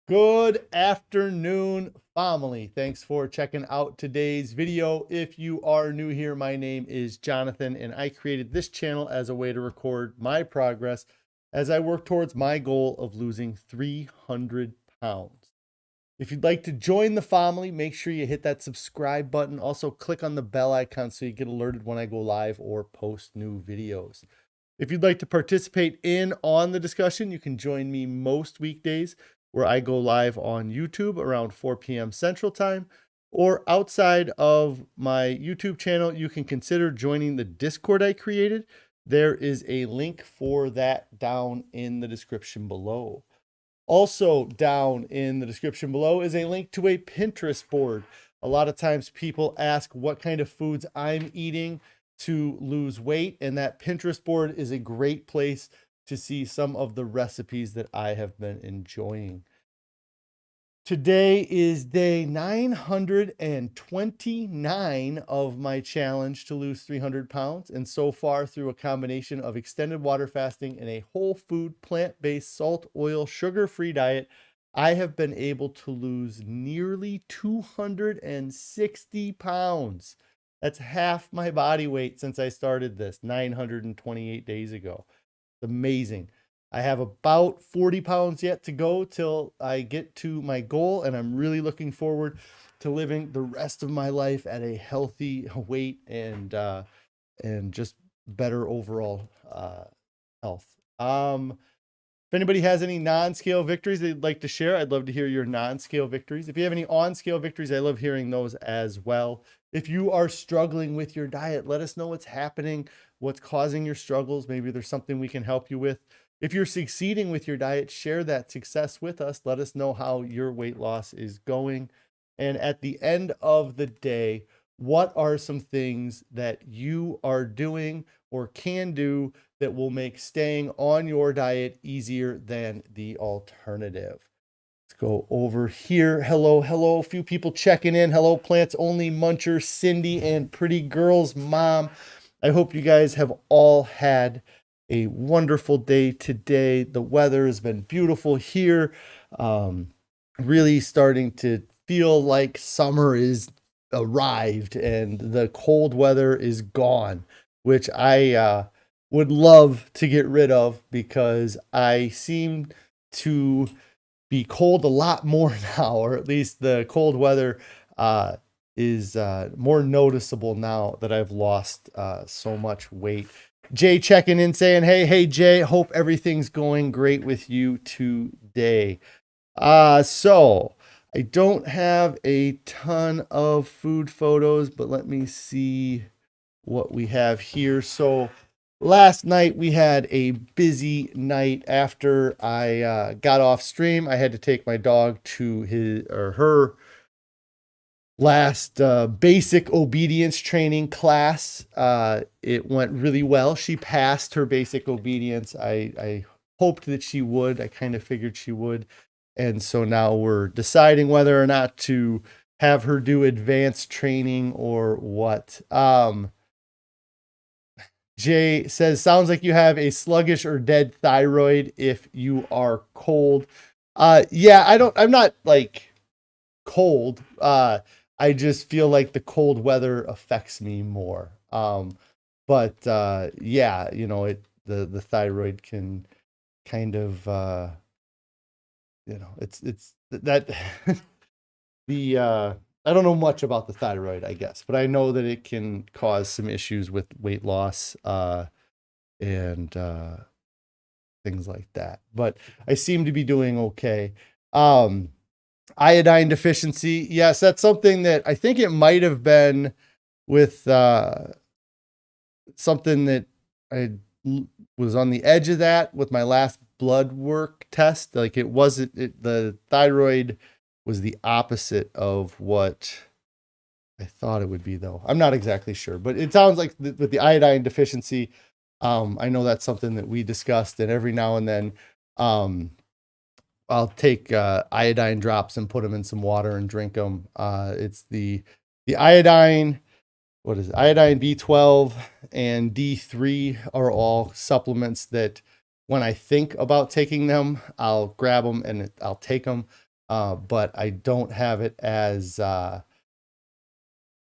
Good afternoon, family. Thanks for checking out today's video. If you are new here, my name is Jonathan, and I created this channel as a way to record my progress as I work towards my goal of losing 300 pounds. If you'd like to join the family, make sure you hit that subscribe button. Also, click on the bell icon so you get alerted when I go live or post new videos. If you'd like to participate on the discussion, you can join me most weekdays where I go live on YouTube around 4 p.m. Central Time, or outside of my YouTube channel, you can consider joining the Discord I created. There is a link for that down in the description below. Also down in the description below is a link to a Pinterest board. A lot of times people ask what kind of foods I'm eating to lose weight, and that Pinterest board is a great place to see some of the recipes that I have been enjoying. Today is day 929 of my challenge to lose 300 pounds. And so far, through a combination of extended water fasting and a whole food, plant-based, salt, oil, sugar-free diet, I have been able to lose nearly 260 pounds. That's half my body weight since I started this 928 days ago. It's amazing. I have about 40 pounds yet to go till I get to my goal, and I'm really looking forward to living the rest of my life at a healthy weight and just better overall health. If anybody has any non-scale victories they'd like to share, I'd love to hear your non-scale victories. If you have any on-scale victories, I love hearing those as well. If you are struggling with your diet, let us know what's happening, what's causing your struggles. Maybe there's something we can help you with. If you're succeeding with your diet, share that success with us. Let us know how your weight loss is going. And at the end of the day, what are some things that you are doing or can do that will make staying on your diet easier than the alternative? Let's go over here. Hello, hello. A few people checking in. Hello, Plants Only Muncher, Cindy, and Pretty Girl's mom. I hope you guys have all had a wonderful day today. The weather has been beautiful here. Really starting to feel like summer is arrived and the cold weather is gone, which I would love to get rid of because I seem to be cold a lot more now, or at least the cold weather is more noticeable now that I've lost so much weight. Jay checking in saying, hey, Jay, hope everything's going great with you today. So I don't have a ton of food photos, but let me see what we have here. So last night we had a busy night. After I got off stream, I had to take my dog to his or her last basic obedience training class. It went really well. She passed her basic obedience. I hoped that she would. I kind of figured she would. And so now we're deciding whether or not to have her do advanced training or what. Jay says, sounds like you have a sluggish or dead thyroid if you are cold. Yeah, I'm not like cold. I just feel like the cold weather affects me more. But yeah, you know, the thyroid can kind of, you know, it's that I don't know much about the thyroid, I guess, but I know that it can cause some issues with weight loss, and things like that. But I seem to be doing okay. Iodine deficiency. Yes, that's something that I think it might have been with something that I was on the edge of that with my last blood work test. Like the thyroid was the opposite of what I thought it would be, though. I'm not exactly sure, but it sounds like with the iodine deficiency, I know that's something that we discussed, and every now and then, I'll take iodine drops and put them in some water and drink them. It's the iodine. What is it? Iodine B12 and D3 are all supplements that when I think about taking them, I'll grab them and I'll take them. but I don't have it as a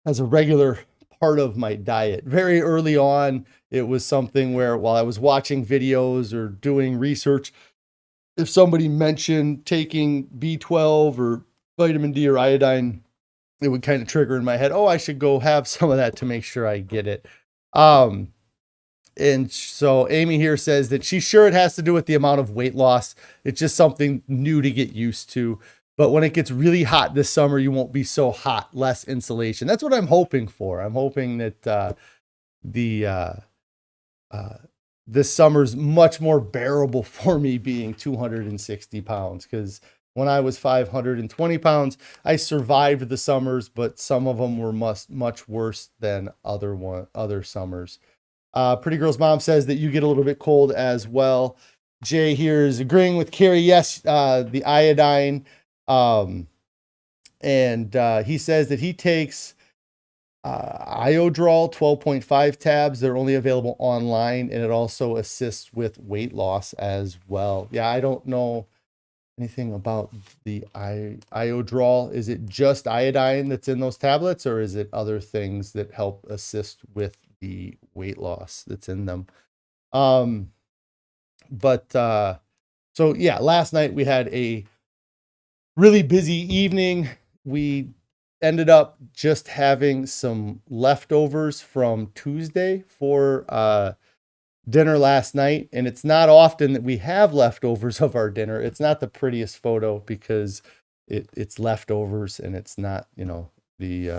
regular part of my diet. Very early on, it was something where while I was watching videos or doing research, if somebody mentioned taking B12 or vitamin D or iodine, it would kind of trigger in my head, oh, I should go have some of that to make sure I get it. And so Amy here says that she's sure it has to do with the amount of weight loss. It's just something new to get used to. But when it gets really hot this summer, you won't be so hot, less insulation. That's what I'm hoping for. I'm hoping that this summer's much more bearable for me being 260 pounds, because when I was 520 pounds, I survived the summers, but some of them were much worse than other summers. Pretty Girl's mom says that you get a little bit cold as well. Jay here is agreeing with Carrie. Yes, the iodine. And he says that he takes Iodrol 12.5 tabs. They're only available online, and it also assists with weight loss as well. Yeah, I don't know anything about the Iodrol. Is it just iodine that's in those tablets, or is it other things that help assist with the weight loss that's in them? So yeah, last night we had a really busy evening. We ended up just having some leftovers from Tuesday for dinner last night. And it's not often that we have leftovers of our dinner. It's not the prettiest photo because it's leftovers, and it's not, let me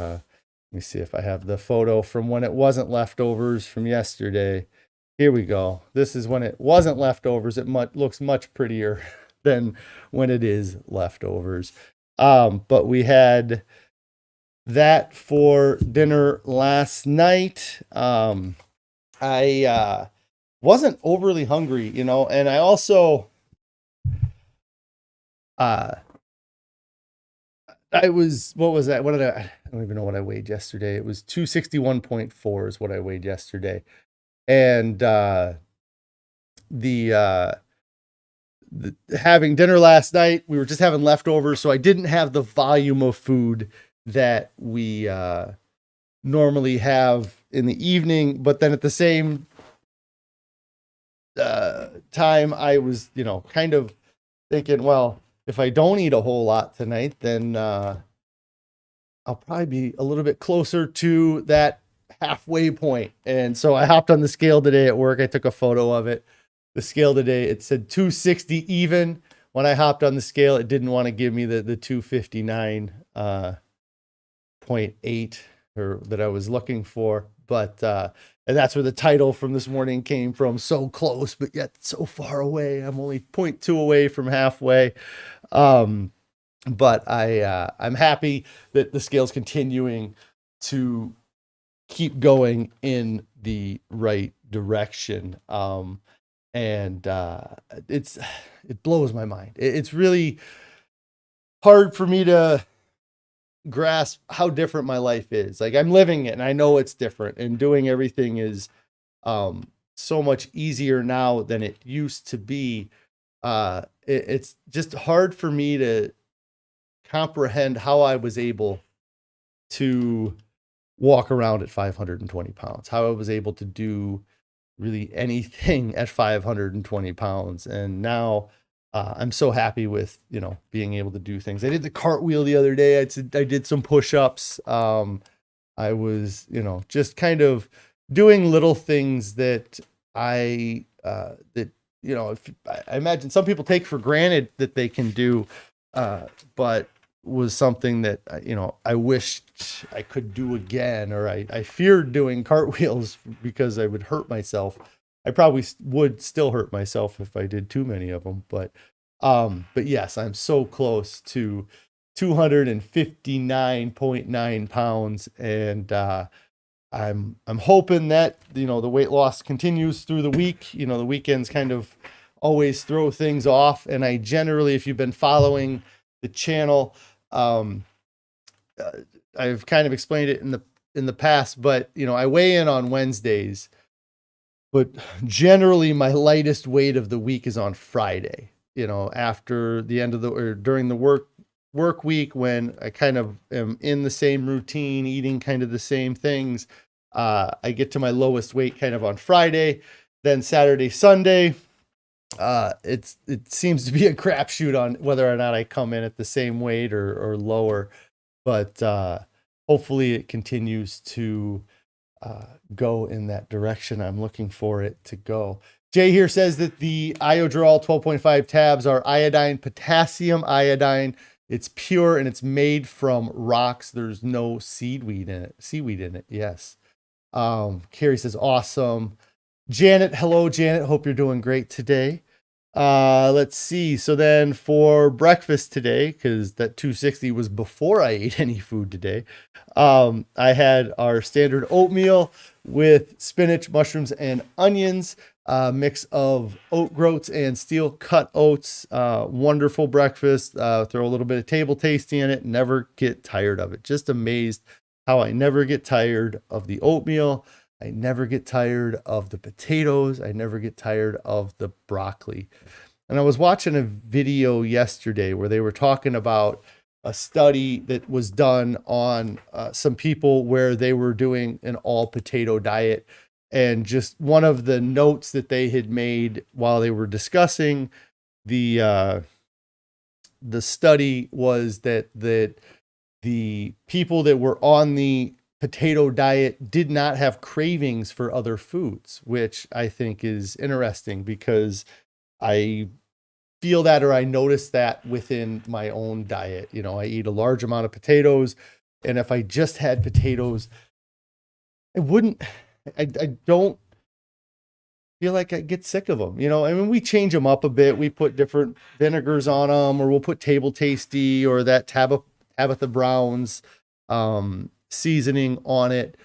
see if I have the photo from when it wasn't leftovers from yesterday. Here we go. This is when it wasn't leftovers. It looks much prettier than when it is leftovers. But we had that for dinner last night. I wasn't overly hungry, and I also what was that? I don't even know what I weighed yesterday. It was 261.4 is what I weighed yesterday. And having dinner last night, we were just having leftovers, so I didn't have the volume of food that we normally have in the evening. But then at the same time, I was, kind of thinking, well, if I don't eat a whole lot tonight, then I'll probably be a little bit closer to that halfway point. And so I hopped on the scale today at work. I took a photo of it. The scale today, it said 260 even. When I hopped on the scale, it didn't want to give me the 259.8 or that I was looking for. But and that's where the title from this morning came from. So close, but yet so far away. I'm only 0.2 away from halfway. But I'm happy that the scale's continuing to keep going in the right direction. And it blows my mind. It's really hard for me to grasp how different my life is. Like, I'm living it and I know it's different, and doing everything is so much easier now than it used to be. It's just hard for me to comprehend how I was able to walk around at 520 pounds, how I was able to do really anything at 520 pounds. And now I'm so happy with, being able to do things. I did the cartwheel the other day. I did some push-ups. I was, just kind of doing little things that I imagine some people take for granted that they can do, but was something that, I wished I could do again, or I feared doing cartwheels because I would hurt myself. I probably would still hurt myself if I did too many of them, but yes, I'm so close to 259.9 pounds. And, I'm hoping that, the weight loss continues through the week. The weekends kind of always throw things off. And I generally, if you've been following the channel, I've kind of explained it in the past, but I weigh in on Wednesdays, but generally my lightest weight of the week is on Friday, after the end of or during the work work week when I kind of am in the same routine, eating kind of the same things, I get to my lowest weight kind of on Friday, then Saturday, Sunday. It seems to be a crapshoot on whether or not I come in at the same weight or lower, but hopefully it continues to go in that direction I'm looking for it to go. Jay here says that the Iodrol 12.5 tabs are iodine, potassium iodine. It's pure and it's made from rocks. There's no seaweed in it. Yes. Carrie says, awesome. Janet, hello, Janet. Hope you're doing great today. Let's see. So then for breakfast today, because that 260 was before I ate any food today, I had our standard oatmeal with spinach, mushrooms, and onions, mix of oat groats and steel cut oats. Wonderful breakfast. Throw a little bit of table tasty in it. Never get tired of it. Just amazed how I never get tired of the oatmeal. I never get tired of the potatoes. I never get tired of the broccoli. And I was watching a video yesterday where they were talking about a study that was done on some people where they were doing an all potato diet. And just one of the notes that they had made while they were discussing the study was that the people that were on the potato diet did not have cravings for other foods, which I think is interesting because I feel that, or I notice that within my own diet. You know, I eat a large amount of potatoes, and if I just had potatoes, I don't feel like I get sick of them. You know, I mean, we change them up a bit. We put different vinegars on them, or we'll put Table Tasty or that Tabitha Brown's seasoning on it.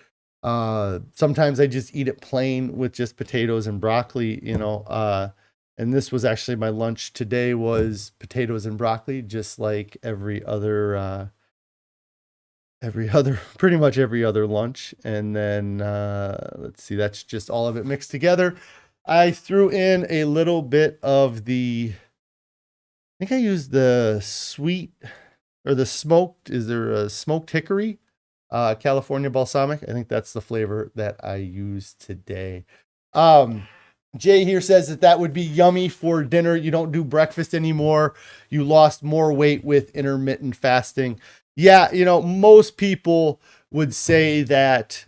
Sometimes I just eat it plain with just potatoes and broccoli, you know. And this was actually my lunch today, was potatoes and broccoli, just like every other pretty much every other lunch. And then let's see, that's just all of it mixed together. I threw in a little bit of I think I used the sweet or the smoked, is there a smoked hickory? California balsamic. I think that's the flavor that I used today. Jay here says that would be yummy for dinner. You don't do breakfast anymore. You lost more weight with intermittent fasting. Yeah, you know, most people would say that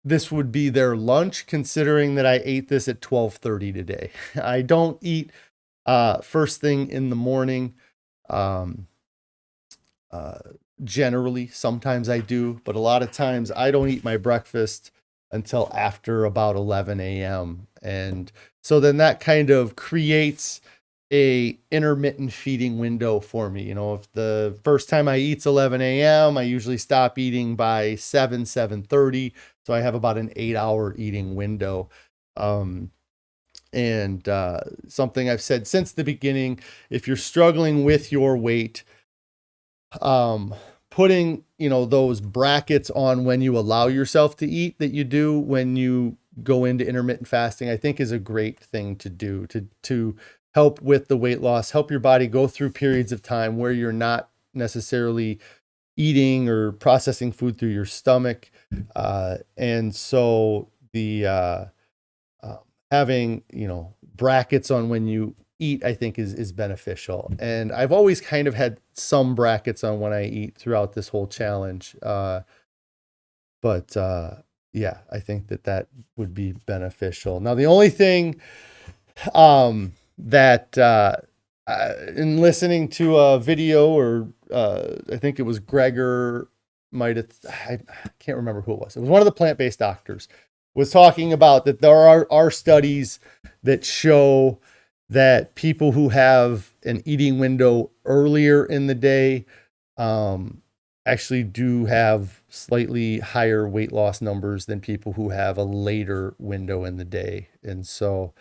this would be their lunch, considering that I ate this at 12:30 today. I don't eat first thing in the morning. Generally, sometimes I do, but a lot of times I don't eat my breakfast until after about 11 a.m. And so then that kind of creates a intermittent feeding window for me. You know, if the first time I eat's 11 a.m., I usually stop eating by 7:30. So I have about an 8-hour eating window. And something I've said since the beginning, if you're struggling with your weight, putting, you know, those brackets on when you allow yourself to eat that you do when you go into intermittent fasting, I think is a great thing to do to help with the weight loss, help your body go through periods of time where you're not necessarily eating or processing food through your stomach. And so the having, you know, brackets on when you eat, I think is beneficial. And I've always kind of had some brackets on when I eat throughout this whole challenge. But yeah, I think that would be beneficial. Now, the only thing that in listening to a video, or I think it was Gregor, I can't remember who it was. It was one of the plant-based doctors, was talking about that there are studies that show that people who have an eating window earlier in the day actually do have slightly higher weight loss numbers than people who have a later window in the day. And so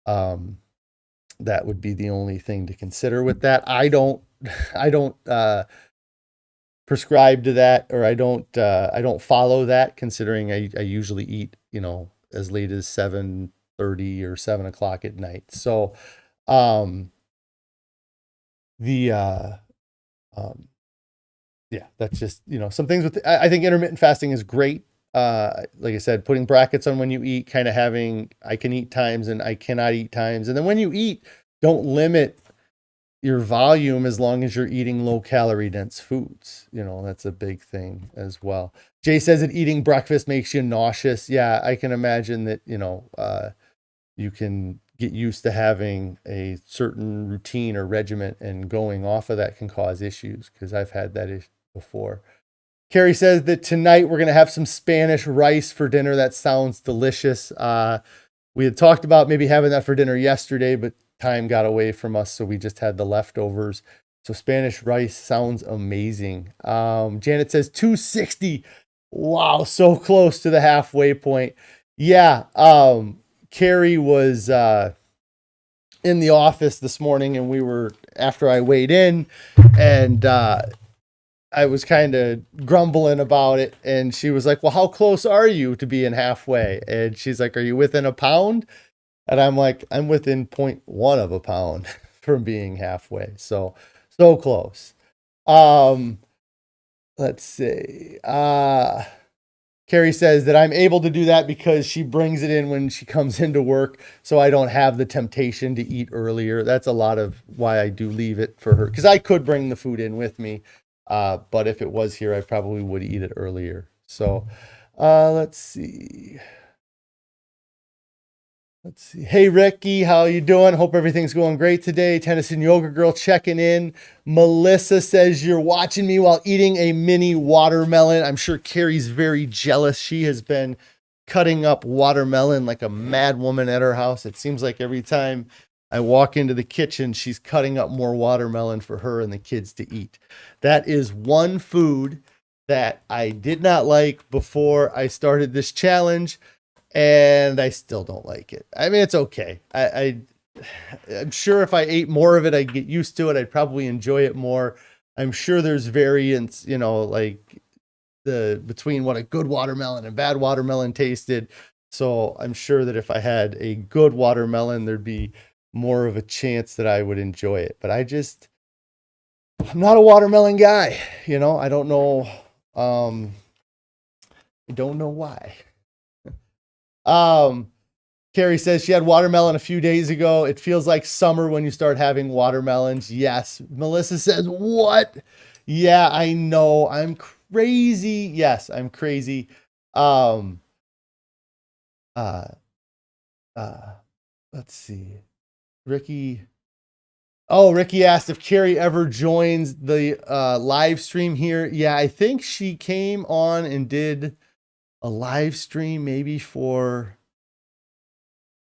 that would be the only thing to consider with that. I don't prescribe to that, or I don't follow that, considering I usually eat, you know, as late as 7:30 or 7 o'clock at night. So Yeah, that's just, some things with, I think intermittent fasting is great. Like I said, putting brackets on when you eat, kind of having, I can eat times and I cannot eat times. And then when you eat, don't limit your volume as long as you're eating low calorie dense foods. That's a big thing as well. Jay says that eating breakfast makes you nauseous. Yeah, I can imagine that, you can get used to having a certain routine or regimen, and going off of that can cause issues, because I've had that before. Carrie says that tonight we're going to have some Spanish rice for dinner. That sounds delicious. We had talked about maybe having that for dinner yesterday, but time got away from us, so we just had the leftovers. So Spanish rice sounds amazing. Janet says 260. Wow, so close to the halfway point. Yeah, Carrie was in the office this morning, and after I weighed in, and I was kind of grumbling about it, and she was like, well, how close are you to being halfway? And she's like, are you within a pound? And I'm like, I'm within 0.1 of a pound from being halfway. So close. Let's see. Carrie says that I'm able to do that because she brings it in when she comes into work, so I don't have the temptation to eat earlier. That's a lot of why I do leave it for her, because I could bring the food in with me, but if it was here, I probably would eat it earlier. So let's see. Hey, Ricky, how you doing? Hope everything's going great today. Tennyson Yoga Girl checking in. Melissa says you're watching me while eating a mini watermelon. I'm sure Carrie's very jealous. She has been cutting up watermelon like a mad woman at her house. It seems like every time I walk into the kitchen, she's cutting up more watermelon for her and the kids to eat. That is one food that I did not like before I started this challenge, and I still don't like it. I mean, it's okay. I'm sure if I ate more of it, I'd get used to it. I'd probably enjoy it more. I'm sure there's variance, like between what a good watermelon and bad watermelon tasted. So I'm sure that if I had a good watermelon, there'd be more of a chance that I would enjoy it. But I'm not a watermelon guy. I don't know. I don't know why. Carrie says she had watermelon a few days ago. It feels like summer when you start having watermelons. Yes. Melissa says, what? Yeah, I know. I'm crazy. Yes, I'm crazy. Let's see. Ricky asked if Carrie ever joins the live stream here. Yeah, I think she came on and did a live stream maybe for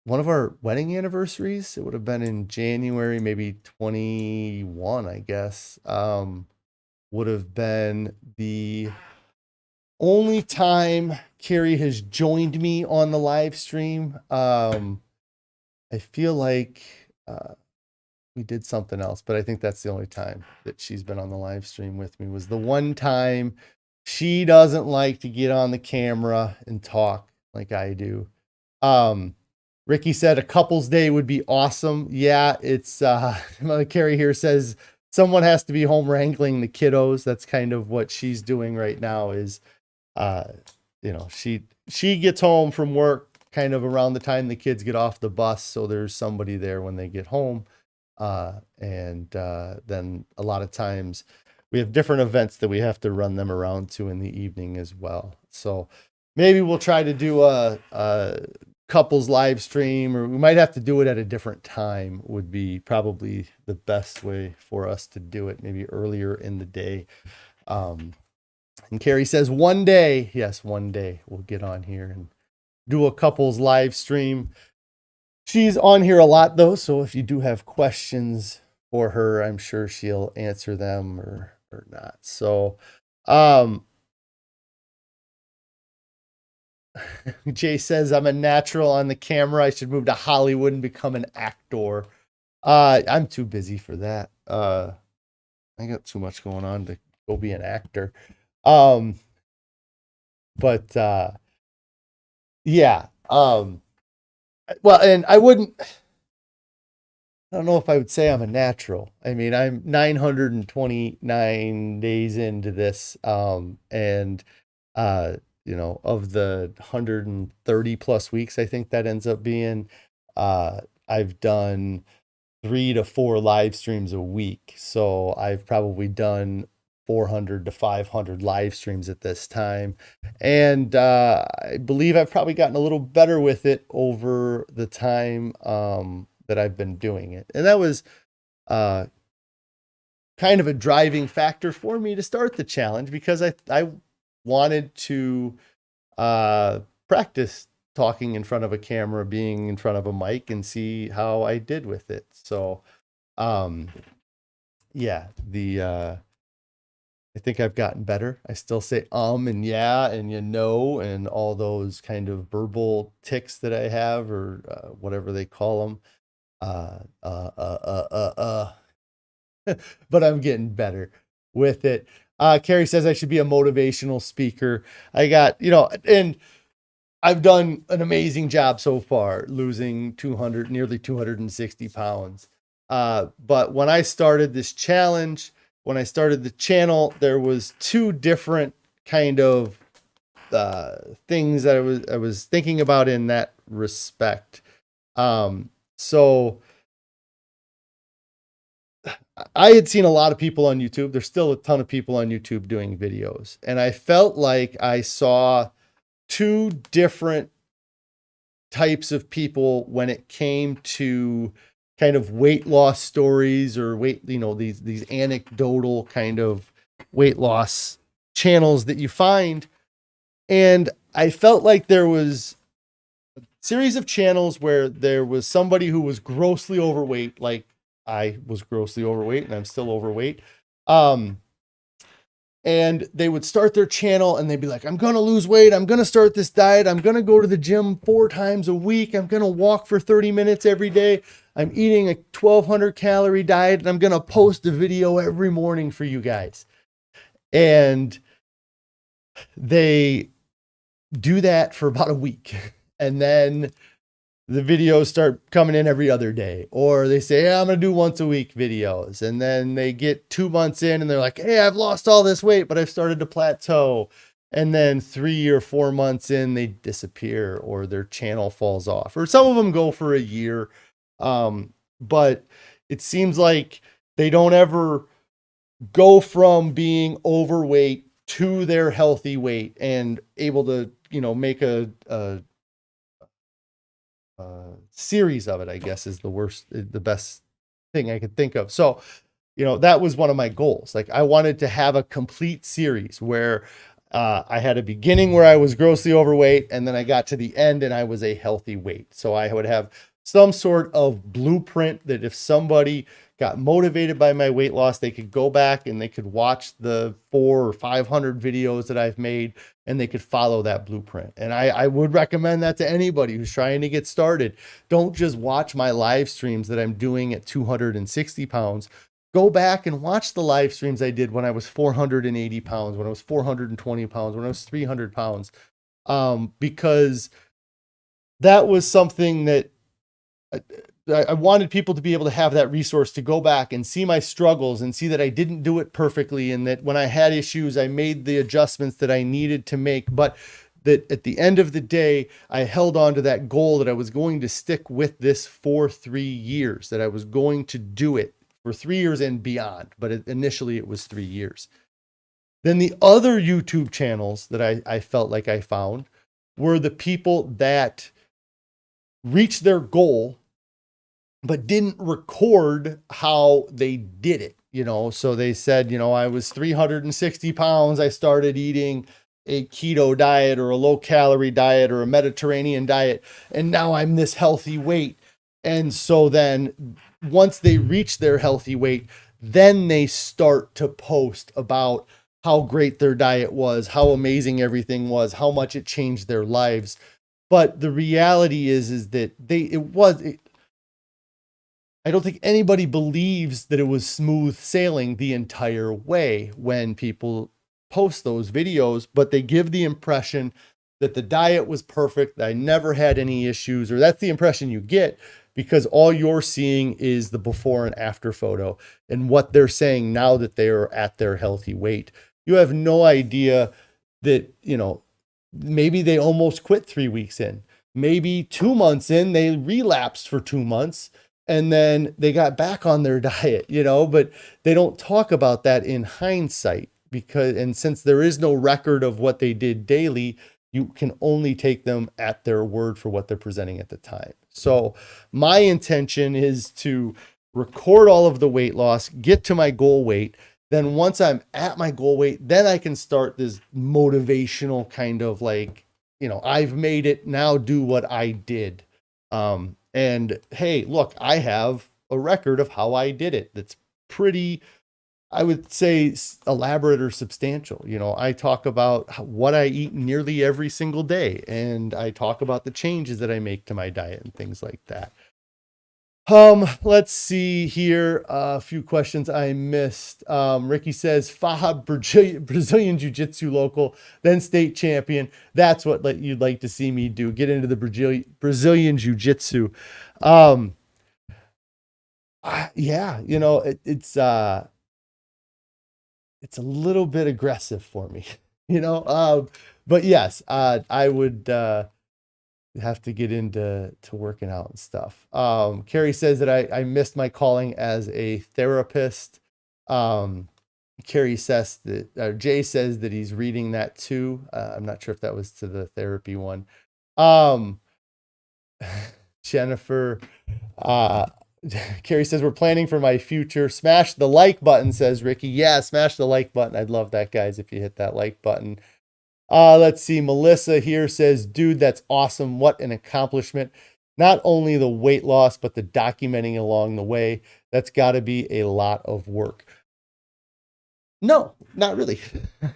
one of our wedding anniversaries. It would have been in January, maybe 21, I guess. Would have been the only time Carrie has joined me on the live stream. I feel like we did something else, but I think that's the only time that she's been on the live stream with me, was the one time. She doesn't like to get on the camera and talk like I do. Ricky said a couple's day would be awesome. Yeah, it's Carrie here says someone has to be home wrangling the kiddos. That's kind of what she's doing right now, is she gets home from work kind of around the time the kids get off the bus, so there's somebody there when they get home. And then a lot of times we have different events that we have to run them around to in the evening as well. So maybe we'll try to do a couples live stream, or we might have to do it at a different time, would be probably the best way for us to do it, maybe earlier in the day. And Carrie says one day, yes, one day we'll get on here and do a couples live stream. She's on here a lot though, so if you do have questions for her, I'm sure she'll answer them or not. So Jay says I'm a natural on the camera. I should move to Hollywood and become an actor. I'm too busy for that. I got too much going on to go be an actor. But yeah. Well, and I wouldn't. I don't know if I would say I'm a natural. I mean, I'm 929 days into this. And uh, of the 130 plus weeks, I think that ends up being, I've done 3 to 4 live streams a week. So I've probably done 400 to 500 live streams at this time. And I believe I've probably gotten a little better with it over the time that I've been doing it. And that was uh, kind of a driving factor for me to start the challenge, because I wanted to practice talking in front of a camera, being in front of a mic, and see how I did with it. So, yeah, I think I've gotten better. I still say and yeah and and all those kind of verbal tics that I have, or whatever they call them. Uh, uh, uh, uh, uh, but I'm getting better with it. Carrie says I should be a motivational speaker. I got, and I've done an amazing job so far, losing nearly 260 pounds. But when I started this challenge, when I started the channel, there was 2 different kind of things that I was thinking about in that respect. So I had seen a lot of people on YouTube. There's still a ton of people on YouTube doing videos, and I felt like I saw 2 different types of people when it came to kind of weight loss stories, or these anecdotal kind of weight loss channels that you find. And I felt like there was a series of channels where there was somebody who was grossly overweight, like I was grossly overweight and I'm still overweight. And they would start their channel and they'd be like, I'm going to lose weight. I'm going to start this diet. I'm going to go to the gym 4 times a week. I'm going to walk for 30 minutes every day. I'm eating a 1,200 calorie diet, and I'm going to post a video every morning for you guys. And they do that for about a week. And then the videos start coming in every other day, or they say, I'm going to do once a week videos. And then they get 2 months in and they're like, hey, I've lost all this weight, but I've started to plateau. And then 3 or 4 months in, they disappear, or their channel falls off, or some of them go for a year. But it seems like they don't ever go from being overweight to their healthy weight and able to, make a series of it, I guess, is the best thing I could think of. So, that was one of my goals. Like, I wanted to have a complete series where I had a beginning where I was grossly overweight, and then I got to the end and I was a healthy weight. So I would have some sort of blueprint that if somebody got motivated by my weight loss, they could go back and they could watch the 400 or 500 videos that I've made, and they could follow that blueprint. And I would recommend that to anybody who's trying to get started. Don't just watch my live streams that I'm doing at 260 pounds. Go back and watch the live streams I did when I was 480 pounds, when I was 420 pounds, when I was 300 pounds. Because that was something that I wanted people to be able to have that resource to go back and see my struggles and see that I didn't do it perfectly, and that when I had issues, I made the adjustments that I needed to make, but that at the end of the day, I held on to that goal that I was going to stick with this for 3 years, that I was going to do it for 3 years and beyond. But initially it was 3 years. Then the other YouTube channels that I felt like I found were the people that reached their goal but didn't record how they did it. So they said, I was 360 pounds. I started eating a keto diet, or a low calorie diet, or a Mediterranean diet, and now I'm this healthy weight. And so then once they reach their healthy weight, then they start to post about how great their diet was, how amazing everything was, how much it changed their lives. But the reality is that I don't think anybody believes that it was smooth sailing the entire way when people post those videos, but they give the impression that the diet was perfect, that I never had any issues, or that's the impression you get. because all you're seeing is the before and after photo and what they're saying now that they are at their healthy weight. You have no idea that, maybe they almost quit 3 weeks in. Maybe 2 months in, they relapsed for 2 months and then they got back on their diet, but they don't talk about that in hindsight and since there is no record of what they did daily, you can only take them at their word for what they're presenting at the time. So my intention is to record all of the weight loss, get to my goal weight. Then once I'm at my goal weight, then I can start this motivational kind of like, I've made it, now do what I did. And hey, look, I have a record of how I did it. That's pretty, I would say, elaborate or substantial. I talk about what I eat nearly every single day, and I talk about the changes that I make to my diet and things like that. Let's see here. A few questions I missed. Ricky says, Fahab, Brazilian Jiu-Jitsu local, then state champion. That's what you'd like to see me do. Get into the Brazilian Jiu-Jitsu. Yeah, it's a little bit aggressive for me, but yes, I would, have to get into working out and stuff. Carrie says that I missed my calling as a therapist. Carrie says that, Jay says that he's reading that too. I'm not sure if that was to the therapy one. Jennifer, Carrie says, we're planning for my future. Smash the like button, says Ricky. Yeah, smash the like button. I'd love that, guys, if you hit that like button. Let's see. Melissa here says, dude, that's awesome. What an accomplishment. Not only the weight loss, but the documenting along the way. That's got to be a lot of work. No, not really.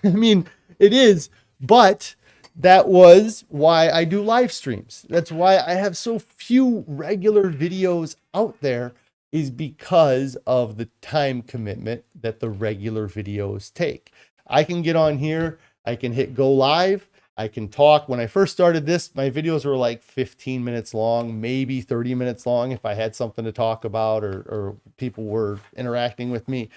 I mean, it is, but that was why I do live streams. That's why I have so few regular videos out there, is because of the time commitment that the regular videos take. I can get on here, I can hit go live, I can talk. When I first started this, my videos were like 15 minutes long, maybe 30 minutes long if I had something to talk about or people were interacting with me.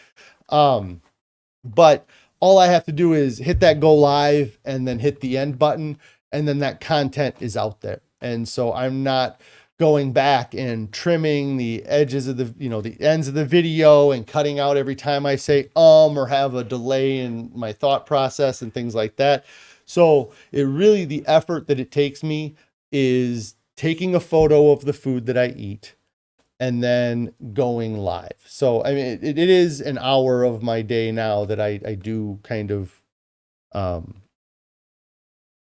But all I have to do is hit that go live and then hit the end button, and then that content is out there. And so I'm not going back and trimming the edges of the ends of the video and cutting out every time I say or have a delay in my thought process and things like that. So it really, the effort that it takes me is taking a photo of the food that I eat and then going live. So, I mean, it is an hour of my day now that I do kind of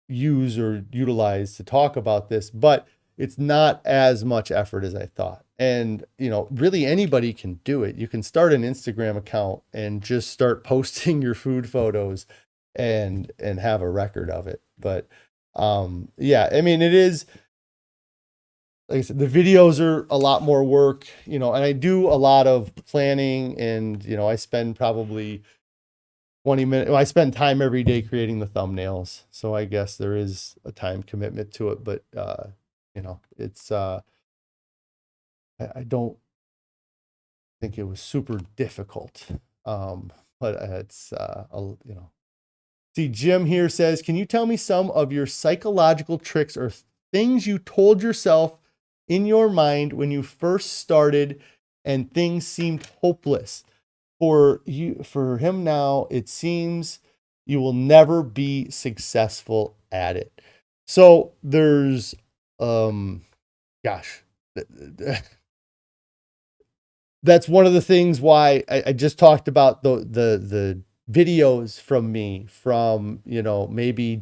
use or utilize to talk about this, but it's not as much effort as I thought. And, really anybody can do it. You can start an Instagram account and just start posting your food photos and have a record of it. But, yeah, I mean, it is, like I said, the videos are a lot more work, and I do a lot of planning and, I spend probably 20 minutes. Well, I spend time every day creating the thumbnails. So I guess there is a time commitment to it, but, it's, I don't think it was super difficult. But it's, see, Jim here says, can you tell me some of your psychological tricks or things you told yourself in your mind when you first started and things seemed hopeless? For him now, it seems you will never be successful at it. So there's, that's one of the things why I just talked about the videos from me from, maybe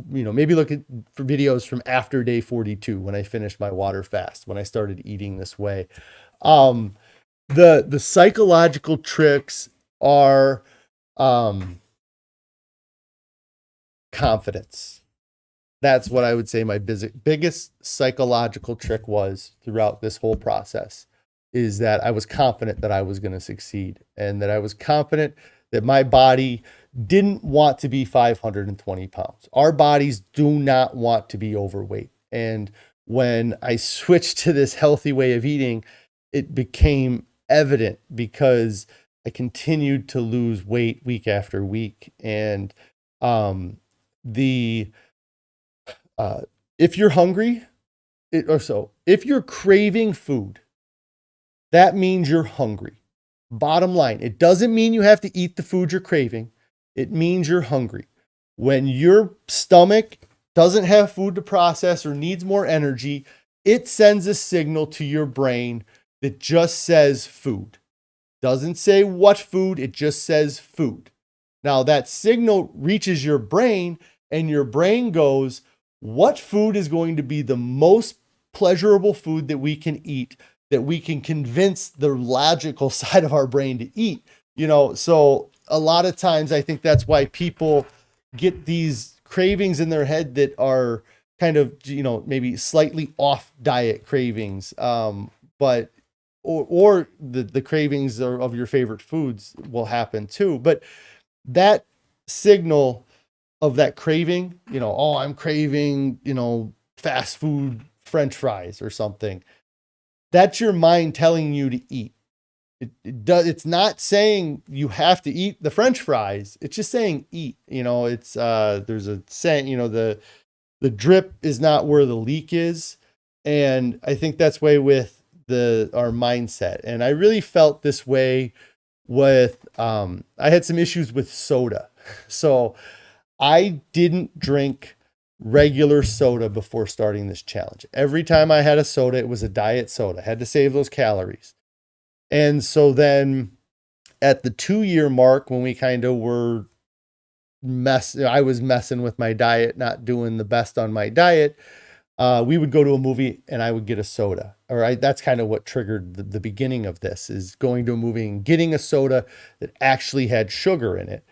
maybe look for videos from after day 42 when I finished my water fast, when I started eating this way. The psychological tricks are confidence. That's what I would say my biggest psychological trick was throughout this whole process, is that I was confident that I was going to succeed, and that I was confident that my body didn't want to be 520 pounds. Our bodies do not want to be overweight. And when I switched to this healthy way of eating, it became evident because I continued to lose weight week after week. And the if you're hungry, if you're craving food, that means you're hungry. Bottom line, it doesn't mean you have to eat the food you're craving. It means you're hungry. When your stomach doesn't have food to process or needs more energy, it sends a signal to your brain that just says food. Doesn't say what food, it just says food. Now that signal reaches your brain and your brain goes, what food is going to be the most pleasurable food that we can eat, that we can convince the logical side of our brain to eat? So a lot of times I think that's why people get these cravings in their head that are kind of, maybe slightly off diet cravings. But the cravings of your favorite foods will happen too. But that signal of that craving, I'm craving, fast food, French fries or something. That's your mind telling you to eat. It's not saying you have to eat the French fries. It's just saying eat. It's there's a saying, the drip is not where the leak is. And I think that's way with our mindset. And I really felt this way with I had some issues with soda. So I didn't drink regular soda before starting this challenge. Every time I had a soda, it was a diet soda. I had to save those calories. And so then at the 2-year mark, when we kind of were I was messing with my diet, not doing the best on my diet, we would go to a movie and I would get a soda. All right. That's kind of what triggered the beginning of this, is going to a movie and getting a soda that actually had sugar in it.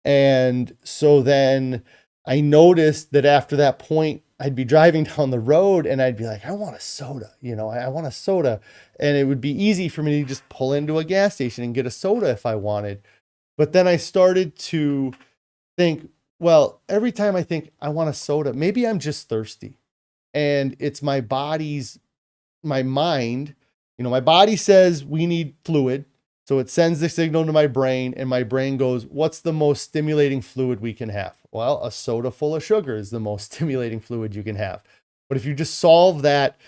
And so then I noticed that after that point, I'd be driving down the road and I'd be like, I want a soda, I want a soda. And it would be easy for me to just pull into a gas station and get a soda if I wanted. But then I started to think, well, every time I think I want a soda, maybe I'm just thirsty. And it's my mind, my body says we need fluid. So it sends the signal to my brain, and my brain goes, what's the most stimulating fluid we can have? Well, a soda full of sugar is the most stimulating fluid you can have. But if you just solve that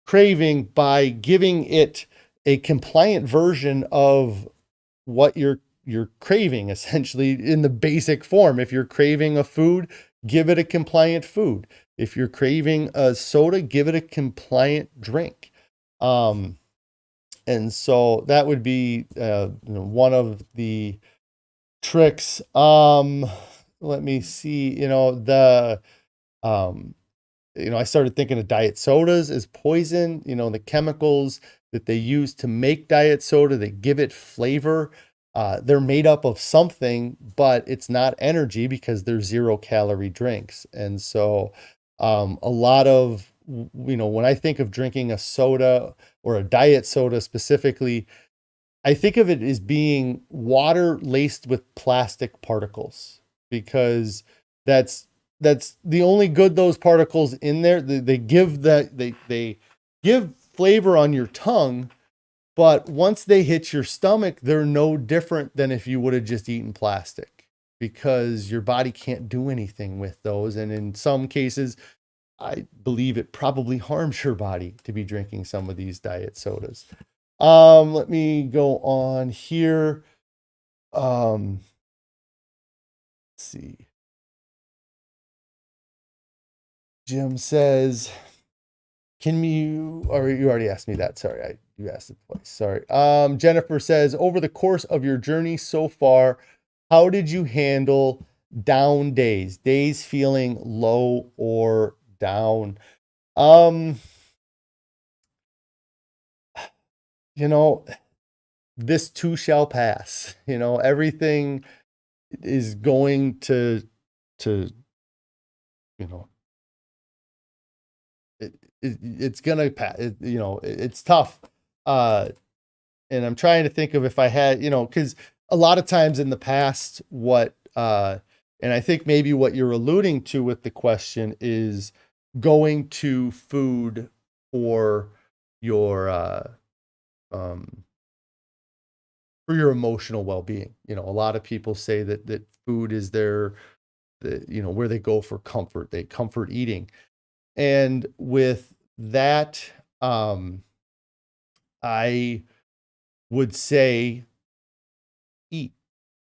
craving by giving it a compliant version of what you're craving, essentially in the basic form. If you're craving a food, give it a compliant food. If you're craving a soda, give it a compliant drink. And so that would be one of the tricks. Let me see, I started thinking of diet sodas as poison, the chemicals that they use to make diet soda, they give it flavor. They're made up of something, but it's not energy because they're 0-calorie drinks. And so a lot of, when I think of drinking a soda or a diet soda specifically, I think of it as being water laced with plastic particles, because that's the only good those particles in there. They give they give flavor on your tongue, but once they hit your stomach, they're no different than if you would have just eaten plastic, because your body can't do anything with those. And in some cases, I believe it probably harms your body to be drinking some of these diet sodas. Let me go on here. Let's see. Jim says, you already asked me that. Sorry, you asked it twice. Sorry. Jennifer says, over the course of your journey so far, how did you handle down days feeling low or down? This too shall pass. Everything is going to it's gonna pass. It's tough. And I'm trying to think of if I had, because a lot of times in the past, and I think maybe what you're alluding to with the question is going to food for your for your emotional well-being. You know, a lot of people say that food is where they go for comfort. They comfort eating. And with that, I would say eat,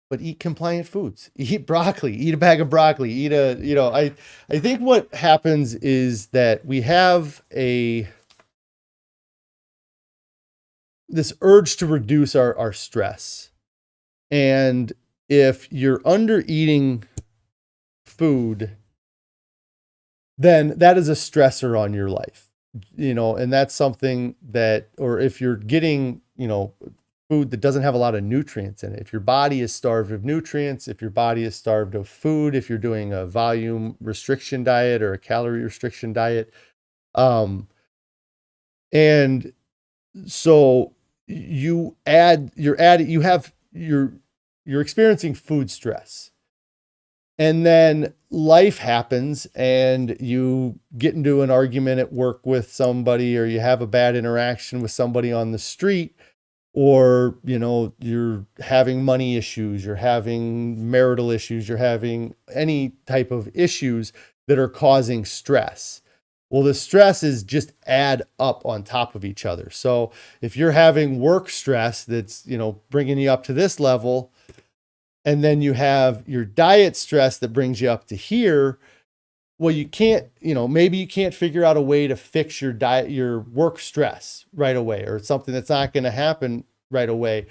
but eat compliant foods. Eat broccoli, eat a bag of broccoli, I think what happens is that we have this urge to reduce our stress. And if you're under eating food, then that is a stressor on your life, and that's something that, or if you're getting, food that doesn't have a lot of nutrients in it, if your body is starved of nutrients, if your body is starved of food, if you're doing a volume restriction diet or a calorie restriction diet, and so you're experiencing food stress. And then life happens and you get into an argument at work with somebody, or you have a bad interaction with somebody on the street, or, you're having money issues, you're having marital issues, you're having any type of issues that are causing stress. Well, the stresses just add up on top of each other. So if you're having work stress that's, bringing you up to this level, and then you have your diet stress that brings you up to here, well, you can't, maybe you can't figure out a way to fix your work stress right away, or something that's not going to happen right away.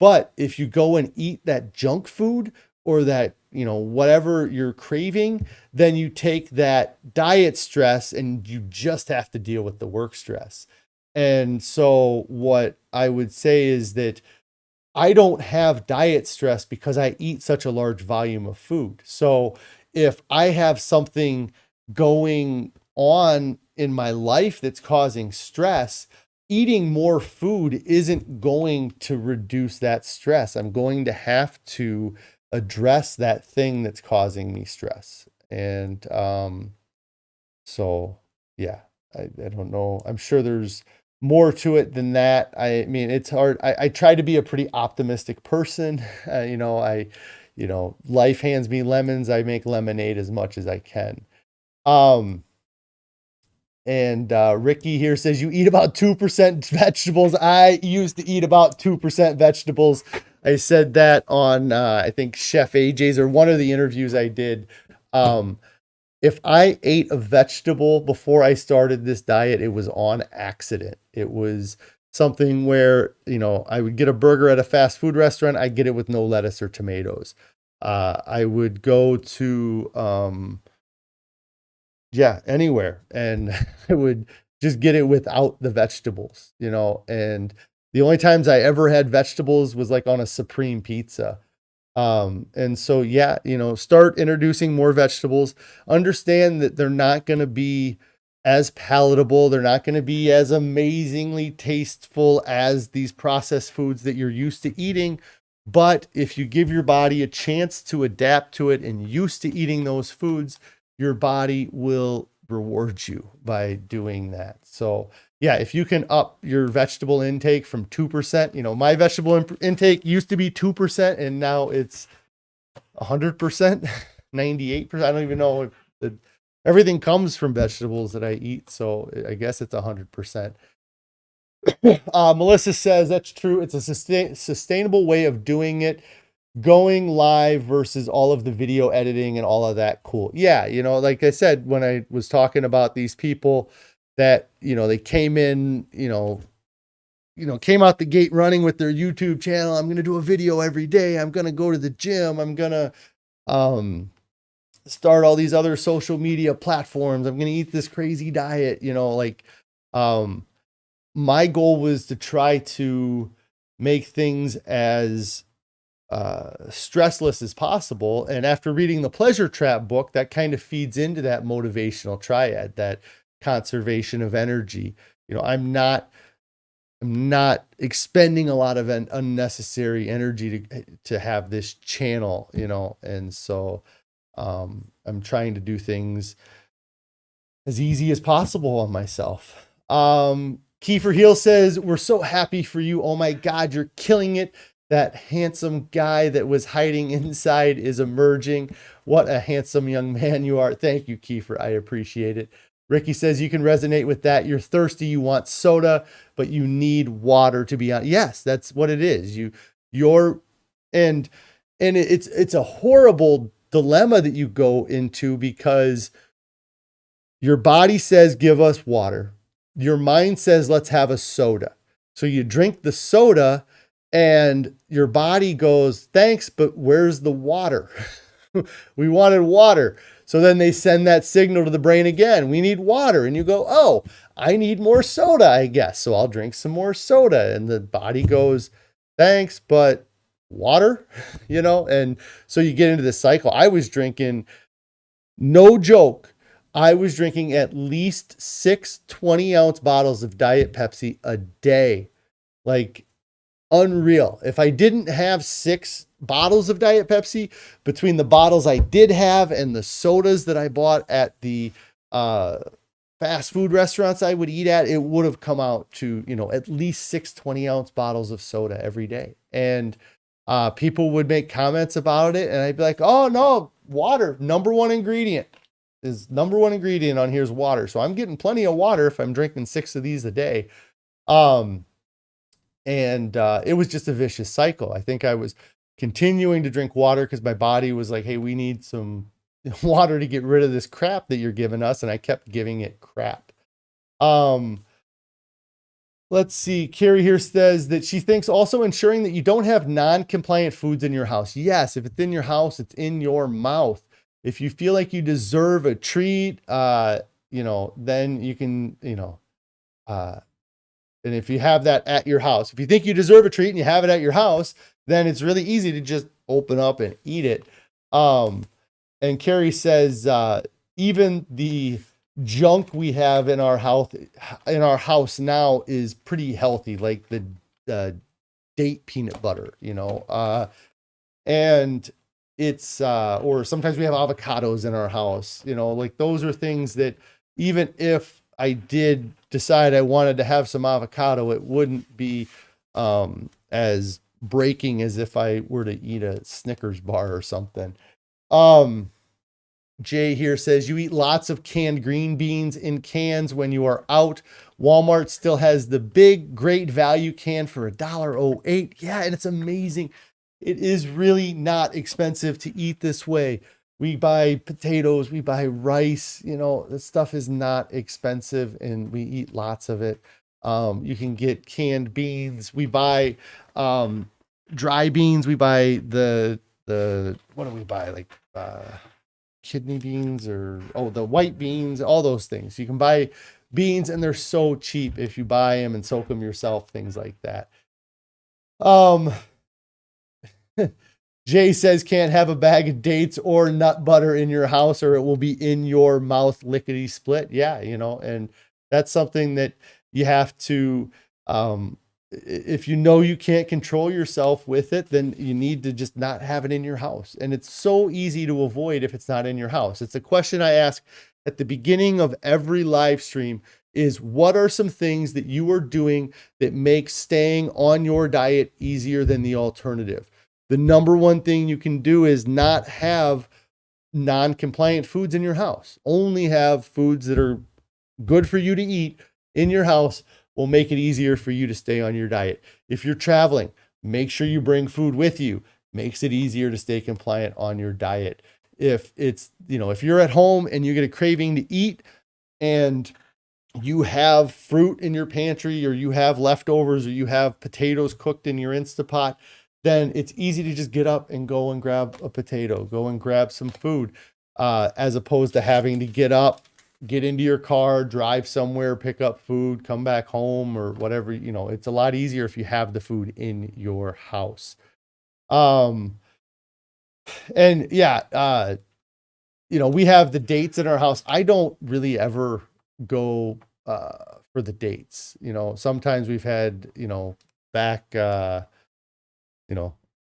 But if you go and eat that junk food, or that, whatever you're craving, then you take that diet stress and you just have to deal with the work stress. And so what I would say is that I don't have diet stress because I eat such a large volume of food. So if I have something going on in my life that's causing stress, eating more food isn't going to reduce that stress. I'm going to have to address that thing that's causing me stress. And so, yeah, I don't know. I'm sure there's more to it than that. I mean, it's hard. I try to be a pretty optimistic person. Life hands me lemons. I make lemonade as much as I can. And Ricky here says you eat about 2% vegetables. I used to eat about 2% vegetables. I said that on, I think, Chef AJ's, or one of the interviews I did. If I ate a vegetable before I started this diet, it was on accident. It was something where, I would get a burger at a fast food restaurant. I'd get it with no lettuce or tomatoes. I would go to, anywhere, and I would just get it without the vegetables, and the only times I ever had vegetables was like on a Supreme pizza. And so, start introducing more vegetables. Understand that they're not going to be as palatable. They're not going to be as amazingly tasteful as these processed foods that you're used to eating. But if you give your body a chance to adapt to it and used to eating those foods, your body will reward you by doing that. So, if you can up your vegetable intake from 2%, my vegetable intake used to be 2%, and now it's 100%, 98%. I don't even know if everything comes from vegetables that I eat. So I guess it's 100%. Melissa says that's true. It's a sustainable way of doing it. Going live versus all of the video editing and all of that. Cool. Yeah. Like I said, when I was talking about these people that, they came in, came out the gate running with their YouTube channel. I'm going to do a video every day. I'm going to go to the gym. I'm going to, start all these other social media platforms. I'm going to eat this crazy diet, my goal was to try to make things as stressless as possible. And after reading the Pleasure Trap book, that kind of feeds into that motivational triad, that conservation of energy. I'm not expending a lot of unnecessary energy to have this channel, and so I'm trying to do things as easy as possible on myself. Kiefer Heel says, we're so happy for you. Oh my God, you're killing it. That handsome guy that was hiding inside is emerging. What a handsome young man you are. Thank you, Kiefer. I appreciate it. Ricky says you can resonate with that. You're thirsty, you want soda, but you need water to be on. Yes, that's what it is. And it's a horrible dilemma that you go into, because your body says, give us water. Your mind says, let's have a soda. So you drink the soda and your body goes, thanks, but where's the water? We wanted water. So then they send that signal to the brain again. We need water. And you go, oh, I need more soda, I guess. So I'll drink some more soda. And the body goes, thanks, but water, And so you get into this cycle. I was drinking, no joke, I was drinking at least 6 20-ounce bottles of Diet Pepsi a day. Like, unreal. If I didn't have 6 bottles of Diet Pepsi, between the bottles I did have and the sodas that I bought at the fast food restaurants I would eat at, it would have come out to, at least 6 20-ounce bottles of soda every day. And people would make comments about it, and I'd be like, oh no, water, number one ingredient on here is water. So I'm getting plenty of water if I'm drinking 6 of these a day. And it was just a vicious cycle. I think I was continuing to drink water because my body was like, hey, we need some water to get rid of this crap that you're giving us. And I kept giving it crap. Let's see. Carrie here says that she thinks also ensuring that you don't have non-compliant foods in your house. Yes, if it's in your house, it's in your mouth. If you feel like you deserve a treat, then you can, and if you have that at your house, if you think you deserve a treat and you have it at your house, then it's really easy to just open up and eat it. And Carrie says, even the junk we have in our house now is pretty healthy, like the date peanut butter, and it's, or sometimes we have avocados in our house, like those are things that even if I did decide I wanted to have some avocado, it wouldn't be as breaking as if I were to eat a Snickers bar or something. Jay here says you eat lots of canned green beans in cans when you are out. Walmart still has the big great value can for $1.08. Yeah, and it's amazing. It is really not expensive to eat this way. We buy potatoes, we buy rice, this stuff is not expensive and we eat lots of it. You can get canned beans. We buy dry beans. We buy the what do we buy? Like kidney beans the white beans, all those things. You can buy beans and they're so cheap if you buy them and soak them yourself, things like that. Jay says can't have a bag of dates or nut butter in your house or it will be in your mouth lickety split. Yeah, and that's something that you have to, if you can't control yourself with it, then you need to just not have it in your house. And it's so easy to avoid if it's not in your house. It's a question I ask at the beginning of every live stream is what are some things that you are doing that make staying on your diet easier than the alternative? The number one thing you can do is not have non-compliant foods in your house. Only have foods that are good for you to eat in your house will make it easier for you to stay on your diet. If you're traveling, make sure you bring food with you. Makes it easier to stay compliant on your diet. If it's, if you're at home and you get a craving to eat and you have fruit in your pantry or you have leftovers or you have potatoes cooked in your Instapot, then it's easy to just get up and go and grab a potato, go and grab some food, as opposed to having to get up, get into your car, drive somewhere, pick up food, come back home or whatever. It's a lot easier if you have the food in your house. And yeah, we have the dates in our house. I don't really ever go for the dates. Sometimes we've had, back,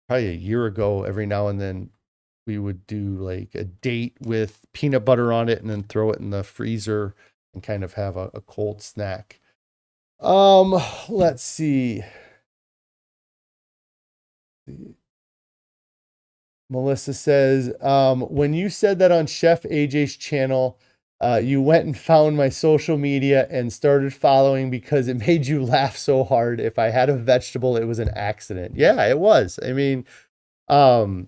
probably a year ago, every now and then we would do like a date with peanut butter on it and then throw it in the freezer and kind of have a cold snack. Let's see. Melissa says, when you said that on Chef AJ's channel, you went and found my social media and started following because it made you laugh so hard. If I had a vegetable, it was an accident. Yeah, it was. I mean, and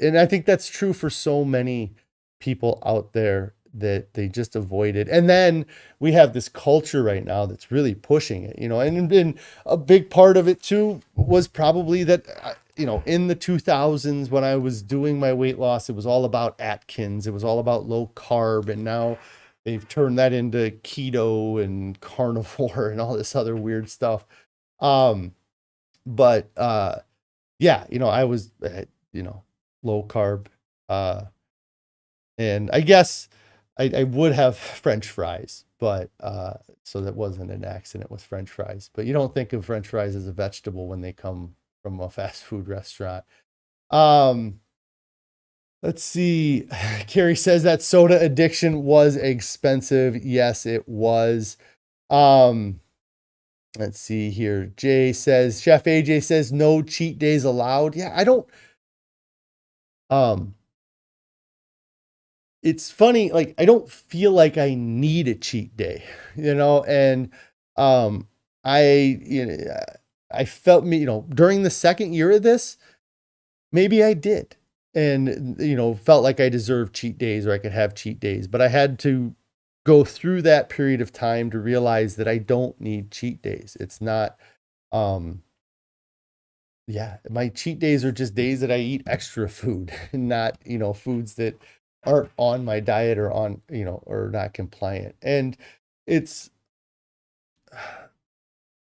I think that's true for so many people out there that they just avoid it. And then we have this culture right now that's really pushing it, you know, and a big part of it too was probably that, you know, in the 2000s when I was doing my weight loss, it was all about Atkins. It was all about low carb. And now they've turned that into keto and carnivore and all this other weird stuff. But yeah, you know, I was, you know, low carb. And I guess I would have French fries, but so that wasn't an accident with French fries. But you don't think of French fries as a vegetable when they come from a fast food restaurant. Let's see. Carrie says that soda addiction was expensive. Yes, it was. Let's see here. Jay says, Chef AJ says no cheat days allowed. Yeah, I don't. It's funny, like I don't feel like I need a cheat day, you know, and I felt me, you know, during the second year of this, maybe I did, and you know, felt like I deserved cheat days or I could have cheat days, but I had to go through that period of time to realize that I don't need cheat days. It's not, yeah, my cheat days are just days that I eat extra food, not, you know, foods that aren't on my diet or on, you know, or not compliant. And it's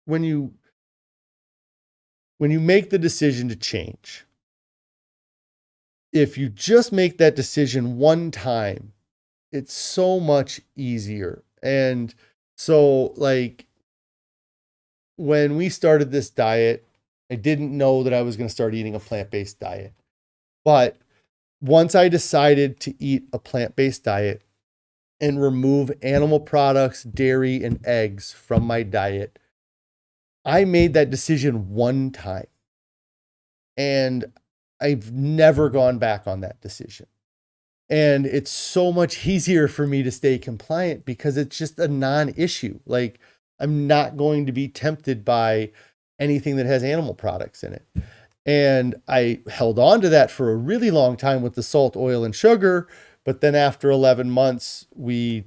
when you make the decision to change, if you just make that decision one time, it's so much easier. And so like when we started this diet, I didn't know that I was going to start eating a plant-based diet. But once I decided to eat a plant-based diet and remove animal products, dairy, and eggs from my diet, I made that decision one time. And I've never gone back on that decision. And it's so much easier for me to stay compliant because it's just a non-issue. Like I'm not going to be tempted by anything that has animal products in it. And I held on to that for a really long time with the salt, oil, and sugar. But then after 11 months, we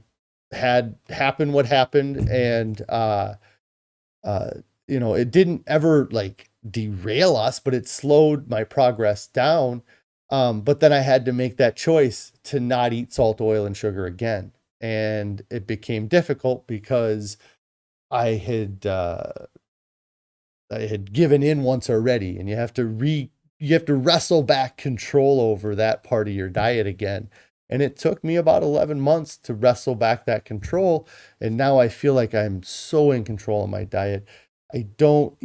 had happened what happened. And, you know, it didn't ever like derail us, but it slowed my progress down. But then I had to make that choice to not eat salt, oil, and sugar again. And it became difficult because I had given in once already, and you have to wrestle back control over that part of your diet again. And it took me about 11 months to wrestle back that control. And now I feel like I'm so in control of my diet. I don't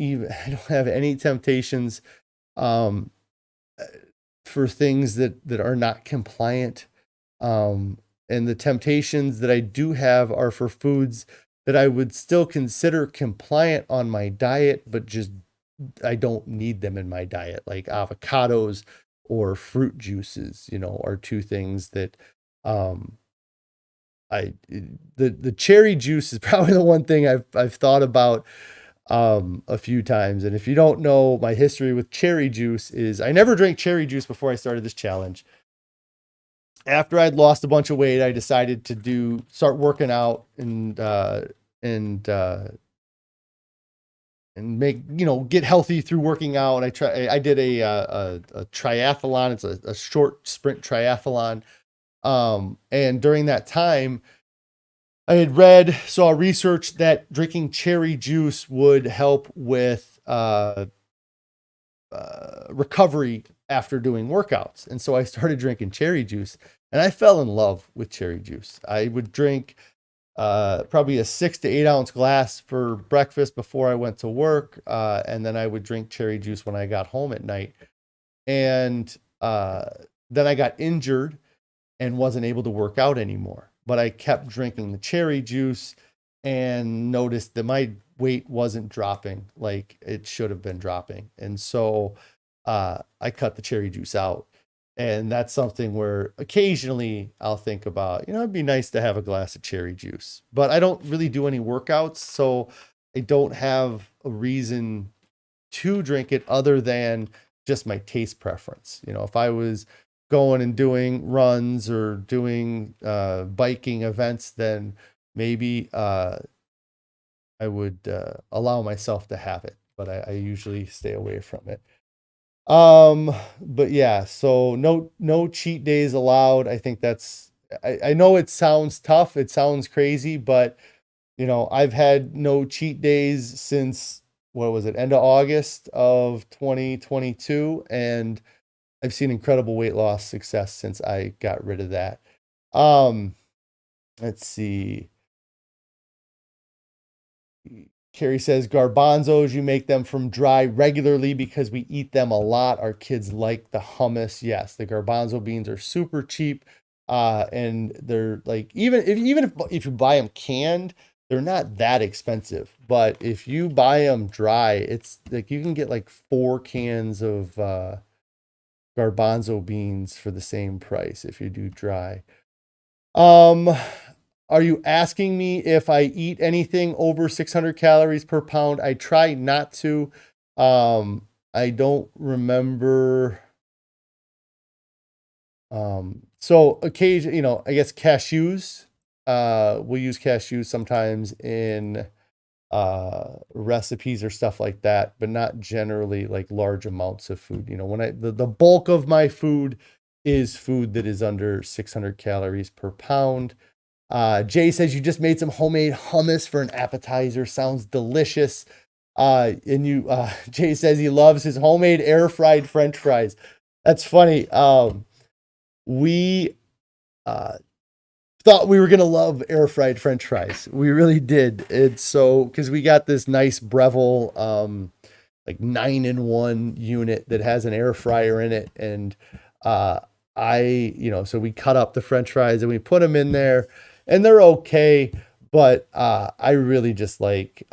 have any temptations, for things that are not compliant. And the temptations that I do have are for foods that I would still consider compliant on my diet, but just I don't need them in my diet, like avocados or fruit juices, you know, are two things that the cherry juice is probably the one thing I've thought about a few times. And if you don't know, my history with cherry juice is I never drank cherry juice before I started this challenge. After I'd lost a bunch of weight, I decided to start working out and make, you know, get healthy through working out. And I did a triathlon. It's a short sprint triathlon. And during that time, I had saw research that drinking cherry juice would help with recovery after doing workouts. And so I started drinking cherry juice, and I fell in love with cherry juice. I would drink probably a 6 to 8 ounce glass for breakfast before I went to work. And then I would drink cherry juice when I got home at night. And then I got injured and wasn't able to work out anymore. But I kept drinking the cherry juice and noticed that my weight wasn't dropping like it should have been dropping. And so I cut the cherry juice out. And that's something where occasionally I'll think about, it'd be nice to have a glass of cherry juice, but I don't really do any workouts. So I don't have a reason to drink it other than just my taste preference. If I was going and doing runs or doing biking events, then maybe I would allow myself to have it, but I usually stay away from it. But yeah, so no cheat days allowed. I think I know it sounds tough, it sounds crazy, but I've had no cheat days since, what was it, end of August of 2022, and I've seen incredible weight loss success since I got rid of that. Let's see. Carrie says, garbanzos, you make them from dry regularly because we eat them a lot. Our kids like the hummus. Yes, the garbanzo beans are super cheap. And they're like, even if you buy them canned, they're not that expensive. But if you buy them dry, it's like you can get like 4 cans of garbanzo beans for the same price if you do dry. Are you asking me if I eat anything over 600 calories per pound? I try not to. I don't remember. So occasionally, I guess cashews. We'll use cashews sometimes in recipes or stuff like that, but not generally like large amounts of food. When the bulk of my food is food that is under 600 calories per pound. Jay says you just made some homemade hummus for an appetizer. Sounds delicious. Jay says he loves his homemade air fried French fries. That's funny. We thought we were gonna love air fried French fries. We really did. It's so because we got this nice Breville like 9-in-1 unit that has an air fryer in it, and so we cut up the French fries and we put them in there, and they're okay, but I really just like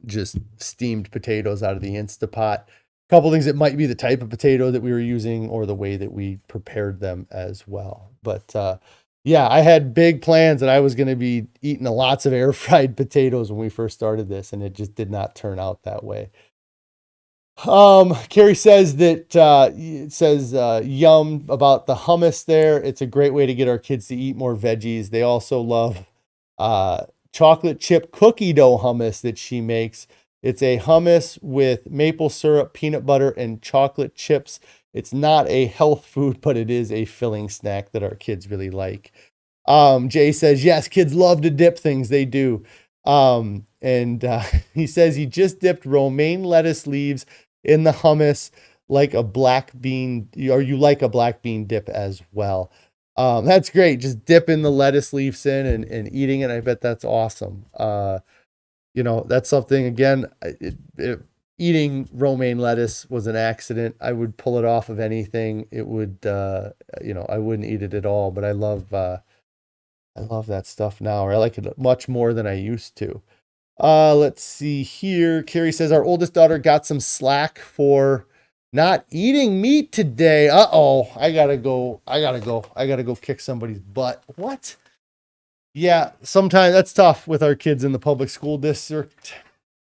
just steamed potatoes out of the Instapot. Couple things, it might be the type of potato that we were using or the way that we prepared them as well. But yeah, I had big plans and I was going to be eating lots of air fried potatoes when we first started this, and it just did not turn out that way. Carrie says that yum about the hummus there. It's a great way to get our kids to eat more veggies. They also love chocolate chip cookie dough hummus that she makes. It's a hummus with maple syrup, peanut butter, and chocolate chips. It's not a health food, but it is a filling snack that our kids really like. Jay says, yes, kids love to dip things. They do. And he says he just dipped romaine lettuce leaves in the hummus like a black bean, or you like a black bean dip as well. That's great. Just dipping the lettuce leaves in and eating it. I bet that's awesome. That's something, again, eating romaine lettuce was an accident. I would pull it off of anything. It would, I wouldn't eat it at all, but I love that stuff now, or I like it much more than I used to. Let's see here. Carrie says our oldest daughter got some slack for not eating meat today. Uh-oh, I gotta go kick somebody's butt. What? Yeah, sometimes that's tough with our kids in the public school district.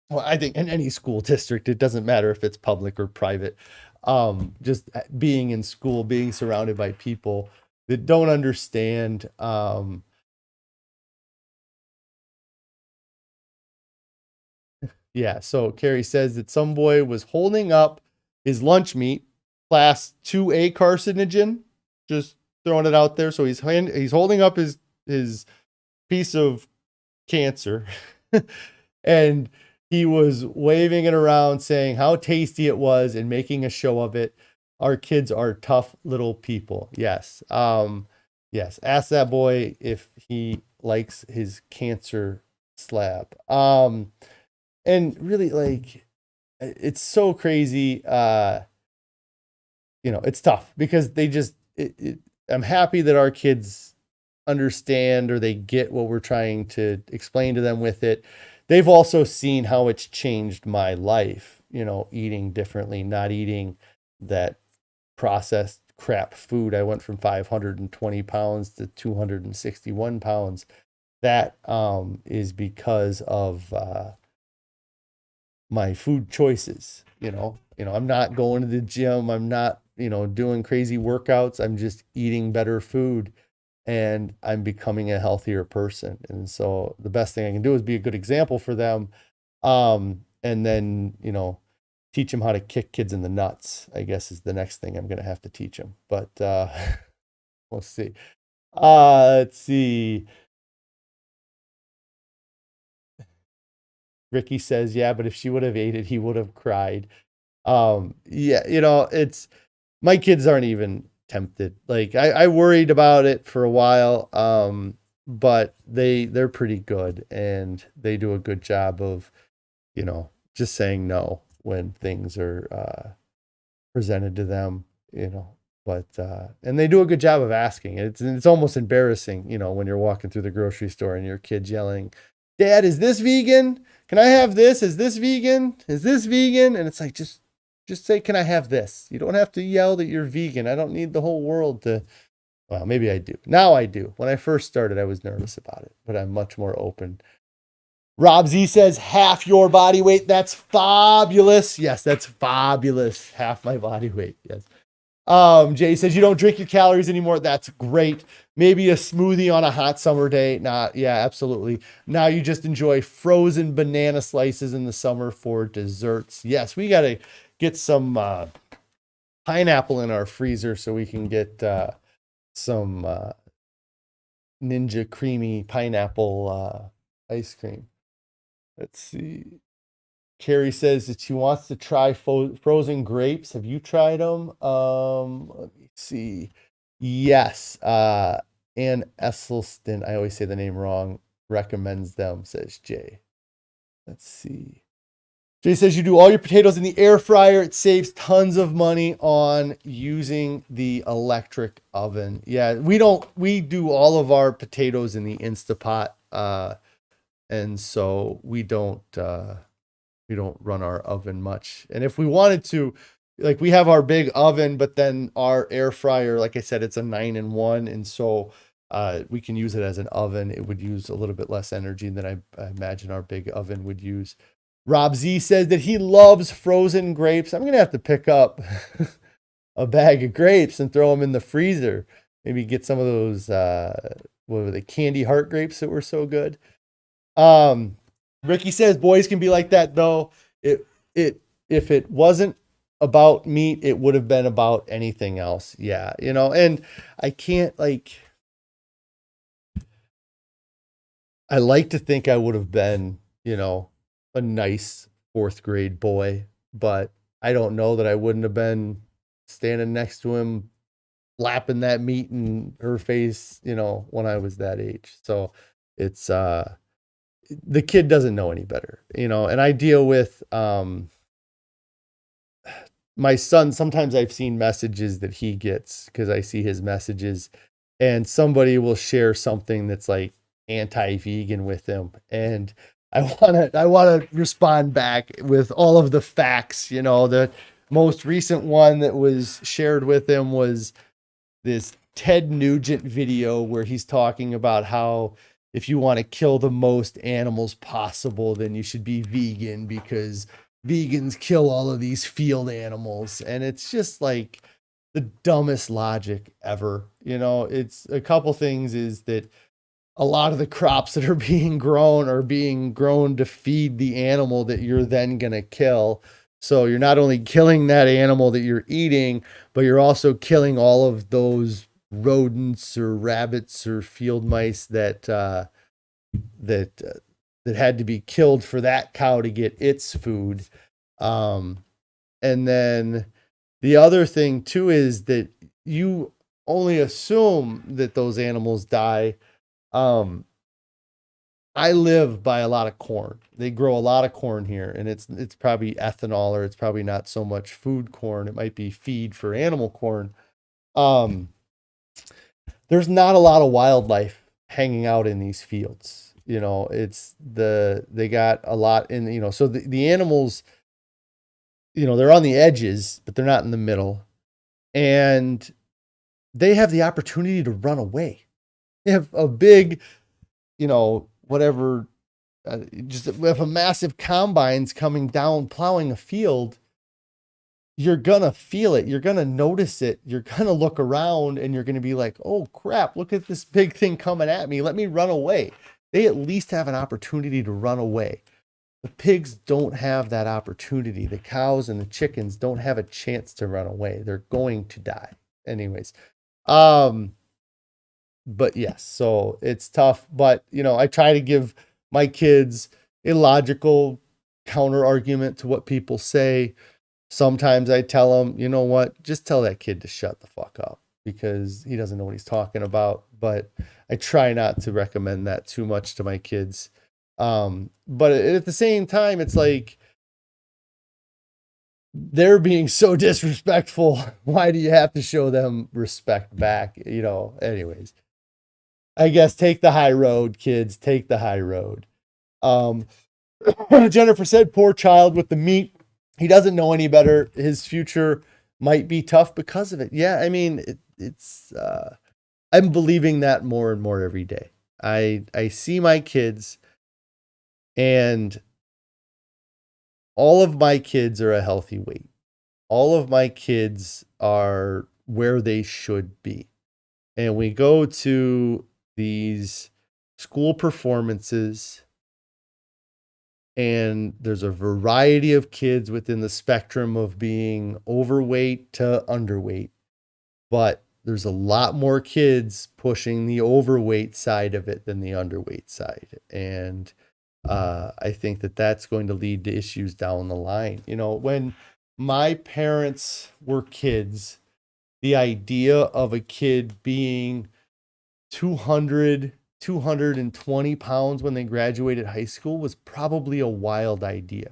Well, I think in any school district, it doesn't matter if it's public or private. Just being in school, being surrounded by people that don't understand. Yeah, so Carrie says that some boy was holding up his lunch meat, class 2A carcinogen, just throwing it out there. So he's holding up his piece of cancer and he was waving it around saying how tasty it was and making a show of it. Our kids are tough little people. Yes. Yes. Ask that boy if he likes his cancer slab. And really, like, it's so crazy. it's tough because I'm happy that our kids understand or they get what we're trying to explain to them with it. They've also seen how it's changed my life, eating differently, not eating that processed crap food. I went from 520 pounds to 261 pounds. That is because of my food choices. I'm not going to the gym. I'm not, doing crazy workouts. I'm just eating better food and I'm becoming a healthier person. And so the best thing I can do is be a good example for them. And then, teach them how to kick kids in the nuts, I guess is the next thing I'm going to have to teach them. But we'll see. Let's see. Ricky says, yeah, but if she would have ate it, he would have cried. Yeah, it's my kids aren't even tempted. Like I worried about it for a while. But they're pretty good and they do a good job of, just saying no when things are presented to them, but and they do a good job of asking. It's almost embarrassing, when you're walking through the grocery store and your kid's yelling, "Dad, is this vegan? Can I have this? Is this vegan? Is this vegan?" And it's like, just say, "Can I have this?" You don't have to yell that you're vegan. I don't need the whole world to, well, maybe I do. Now I do. When I first started, I was nervous about it, but I'm much more open. Rob Z says, half your body weight. That's fabulous. Yes, that's fabulous. Half my body weight. Yes. Jay says, you don't drink your calories anymore. That's great. Maybe a smoothie on a hot summer day. Yeah, absolutely. Now you just enjoy frozen banana slices in the summer for desserts. Yes, we got to get some pineapple in our freezer so we can get some Ninja creamy pineapple ice cream. Let's see. Carrie says that she wants to try frozen grapes. Have you tried them? Let me see. Yes. Ann Esselstyn, I always say the name wrong, recommends them, says Jay. Let's see. Jay says you do all your potatoes in the air fryer. It saves tons of money on using the electric oven. Yeah, we do all of our potatoes in the Instapot. And so we don't run our oven much. And if we wanted to, like, we have our big oven, but then our air fryer, like I said, it's a 9-in-1. And so we can use it as an oven. It would use a little bit less energy than I imagine our big oven would use. Rob Z says that he loves frozen grapes. I'm going to have to pick up a bag of grapes and throw them in the freezer. Maybe get some of those, what were they, candy heart grapes that were so good. Ricky says boys can be like that though. If it wasn't about meat, it would have been about anything else. Yeah, and I can't I like to think I would have been, a nice 4th grade boy, but I don't know that I wouldn't have been standing next to him, lapping that meat in her face, when I was that age. So it's, the kid doesn't know any better, and I deal with, my son. Sometimes I've seen messages that he gets because I see his messages and somebody will share something that's like anti-vegan with him. And I want to respond back with all of the facts. The most recent one that was shared with him was this Ted Nugent video where he's talking about how if you want to kill the most animals possible, then you should be vegan because vegans kill all of these field animals. And it's just like the dumbest logic ever. It's a couple things is that a lot of the crops that are being grown to feed the animal that you're then going to kill. So you're not only killing that animal that you're eating, but you're also killing all of those rodents or rabbits or field mice that had to be killed for that cow to get its food. And then the other thing too is that you only assume that those animals die. I live by a lot of corn. They grow a lot of corn here, and it's probably ethanol, or it's probably not so much food corn. It might be feed for animal corn. Um, there's not a lot of wildlife hanging out in these fields. They got a lot in, so the animals, they're on the edges, but they're not in the middle. And they have the opportunity to run away. They have a big, whatever, just if a massive combines coming down, plowing a field, you're going to feel it. You're going to notice it. You're going to look around and you're going to be like, oh crap, look at this big thing coming at me. Let me run away. They at least have an opportunity to run away. The pigs don't have that opportunity. The cows and the chickens don't have a chance to run away. They're going to die. Anyways. But yes, so it's tough, but I try to give my kids a logical counter argument to what people say. Sometimes I tell them, you know what, just tell that kid to shut the fuck up because he doesn't know what he's talking about. But I try not to recommend that too much to my kids. But at the same time, it's like, they're being so disrespectful. Why do you have to show them respect back? Anyways, I guess take the high road, kids, take the high road. Jennifer said, poor child with the meat. He doesn't know any better. His future might be tough because of it. Yeah. I mean, I'm believing that more and more every day. I see my kids, and all of my kids are a healthy weight. All of my kids are where they should be. And we go to these school performances, and there's a variety of kids within the spectrum of being overweight to underweight. But there's a lot more kids pushing the overweight side of it than the underweight side. And I think that that's going to lead to issues down the line. When my parents were kids, the idea of a kid being 220 pounds when they graduated high school was probably a wild idea.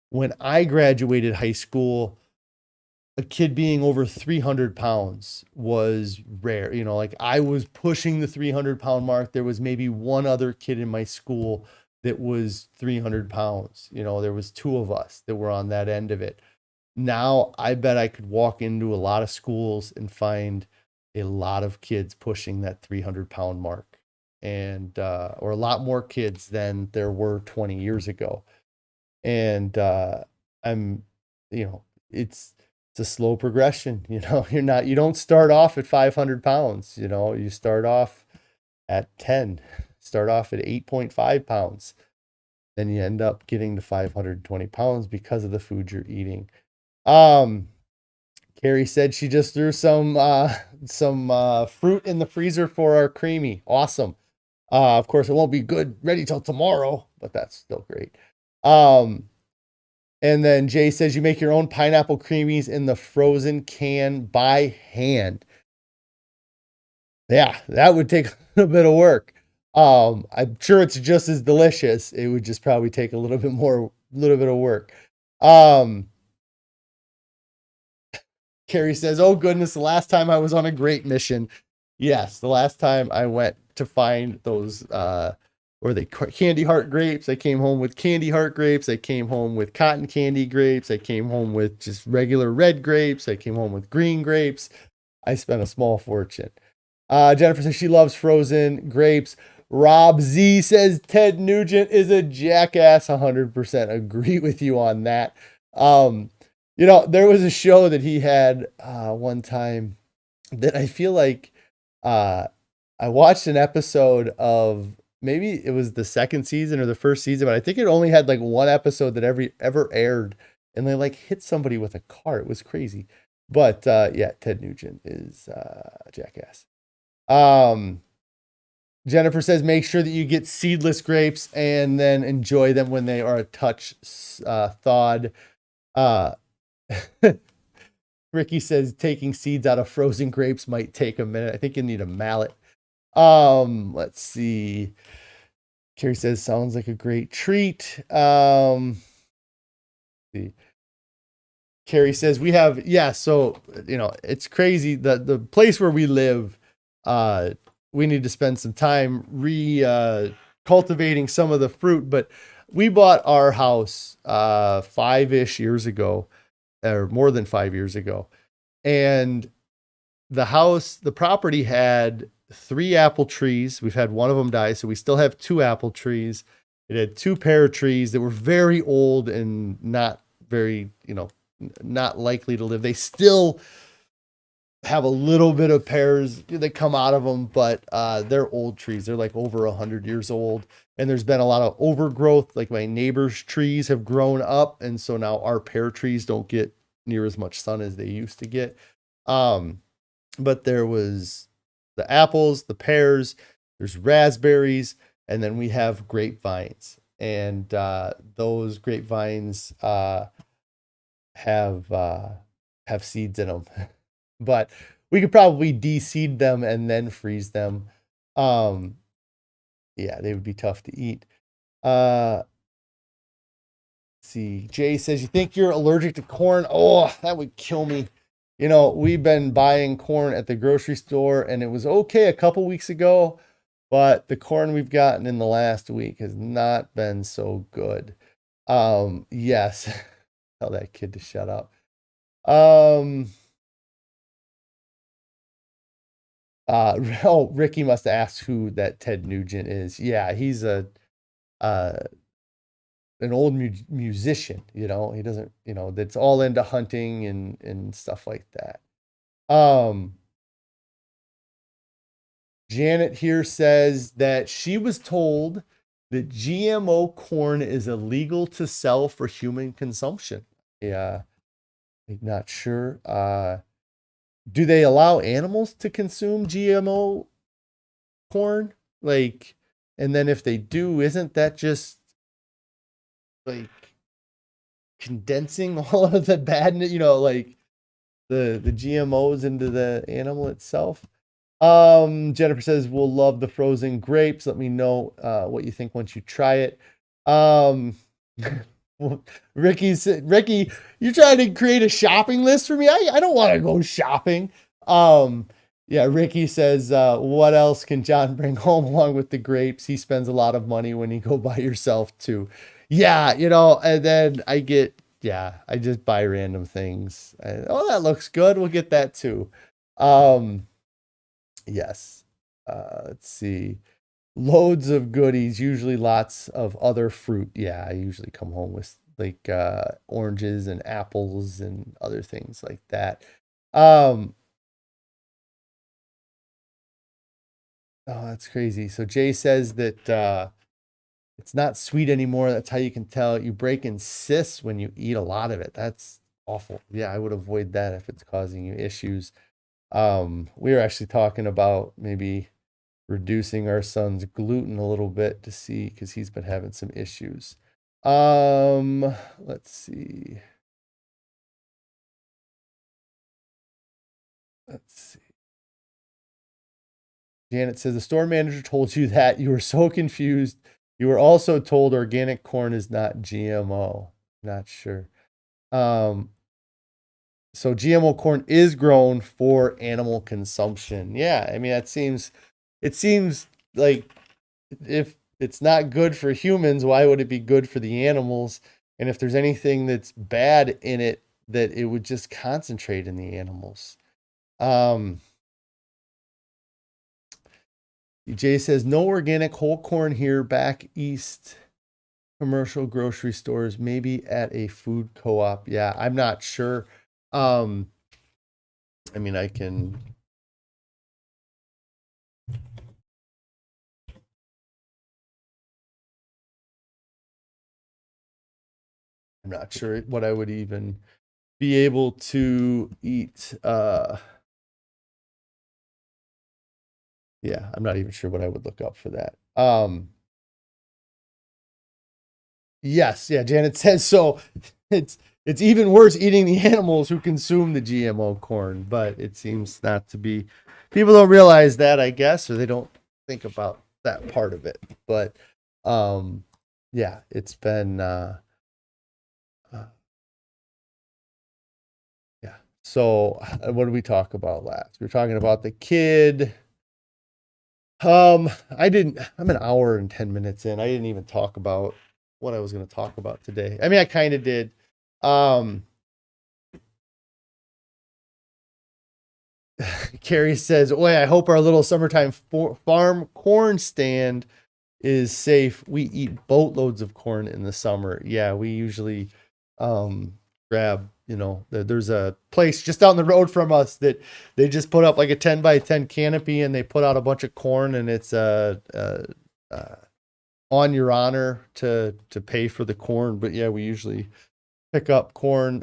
When I graduated high school, a kid being over 300 pounds was rare. Like I was pushing the 300-pound mark. There was maybe one other kid in my school that was 300 pounds. There was two of us that were on that end of it. Now I bet I could walk into a lot of schools and find a lot of kids pushing that 300-pound mark, and or a lot more kids than there were 20 years ago. And it's a slow progression. You don't start off at 500 pounds. You start off at 10, start off at 8.5 pounds. Then you end up getting to 520 pounds because of the food you're eating. Carrie said she just threw some fruit in the freezer for our creamy. Awesome. Of course, it won't be good ready till tomorrow, but that's still great. And then Jay says you make your own pineapple creamies in the frozen can by hand. Yeah, that would take a little bit of work. I'm sure it's just as delicious. It would just probably take a little bit of work. Carrie says, oh goodness, the last time I was on a great mission. Yes, the last time I went to find those, candy heart grapes. I came home with candy heart grapes. I came home with cotton candy grapes. I came home with just regular red grapes. I came home with green grapes. I spent a small fortune. Jennifer says she loves frozen grapes. Rob Z says Ted Nugent is a jackass. 100% agree with you on that. There was a show that he had one time that I feel like I watched an episode of, maybe it was the second season or the first season, but I think it only had like one episode that ever aired, and they like hit somebody with a car. It was crazy. But yeah, Ted Nugent is a jackass. Jennifer says, make sure that you get seedless grapes and then enjoy them when they are a touch thawed. Ricky says taking seeds out of frozen grapes might take a minute. I think you need a mallet. Let's see. Carrie says, sounds like a great treat. See. Carrie says we have, yeah, so it's crazy. The place where we live, we need to spend some time cultivating some of the fruit, but we bought our house 5-ish years ago, or more than 5 years ago. And the property had 3 apple trees. We've had one of them die, so we still have 2 apple trees. It had 2 pear trees that were very old and not very, not likely to live. They still have a little bit of pears that come out of them, but they're old trees. They're like over 100 years old. And there's been a lot of overgrowth. Like my neighbor's trees have grown up. And so now our pear trees don't get near as much sun as they used to get. But there was the apples, the pears, there's raspberries, and then we have grapevines. And those grapevines have seeds in them. But we could probably de-seed them and then freeze them. Yeah, they would be tough to eat. Let's see, Jay says, you think you're allergic to corn? Oh, that would kill me. We've been buying corn at the grocery store, and it was okay a couple weeks ago, but the corn we've gotten in the last week has not been so good. Yes. Tell that kid to shut up. Ricky must have asked who that Ted Nugent is. Yeah, he's an old musician, he doesn't, that's all into hunting and stuff like that. Janet here says that she was told that GMO corn is illegal to sell for human consumption. Yeah, I'm not sure. Do they allow animals to consume GMO corn? And then if they do, isn't that just like condensing all of the badness, the GMOs into the animal itself? Jennifer says, we'll love the frozen grapes. Let me know what you think once you try it. Ricky, you're trying to create a shopping list for me? I don't want to go shopping. Yeah, Ricky says, what else can John bring home along with the grapes? He spends a lot of money when you go by yourself too. Yeah, and then I just buy random things. That looks good. We'll get that too. Yes. Let's see. Loads of goodies, usually lots of other fruit. Yeah, I usually come home with oranges and apples and other things like that. Oh, that's crazy. So Jay says that it's not sweet anymore. That's how you can tell. You break in cysts when you eat a lot of it. That's awful. Yeah, I would avoid that if it's causing you issues. We were actually talking about maybe reducing our son's gluten a little bit to see, because he's been having some issues. Let's see. Janet says, the store manager told you that. You were so confused. You were also told organic corn is not GMO. Not sure. So GMO corn is grown for animal consumption. Yeah, I mean, it seems like if it's not good for humans, why would it be good for the animals? And if there's anything that's bad in it, that it would just concentrate in the animals. Jay says, no organic whole corn here, back east commercial grocery stores, maybe at a food co-op. Yeah, I'm not sure. I mean, I can... I'm not sure what I would even be able to eat. Yeah, I'm not even sure what I would look up for that. Yes, yeah, Janet says so. It's even worse eating the animals who consume the GMO corn, but it seems not to be. People don't realize that, I guess, or they don't think about that part of it. But Yeah, it's been, uh, yeah. So what did we talk about last? We were talking about the kid. I'm an hour and 10 minutes in. I didn't even talk about what I was going to talk about today. I mean, I kind of did. Um, Carrie says, "Oi, I hope our little summertime farm corn stand is safe. We eat boatloads of corn in the summer. Yeah, we usually grab, there's a place just down the road from us that they just put up like a 10 by 10 canopy and they put out a bunch of corn and it's on your honor to pay for the corn. But yeah, we usually pick up corn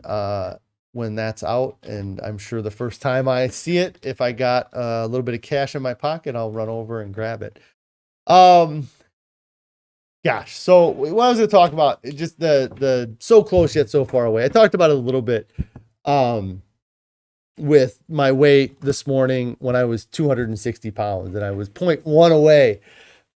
when that's out, and I'm sure the first time I see it, if I got a little bit of cash in my pocket, I'll run over and grab it. Gosh, so what I was going to talk about, just the so close yet so far away. I talked about it a little bit with my weight this morning when I was 260 pounds, and I was 0.1 away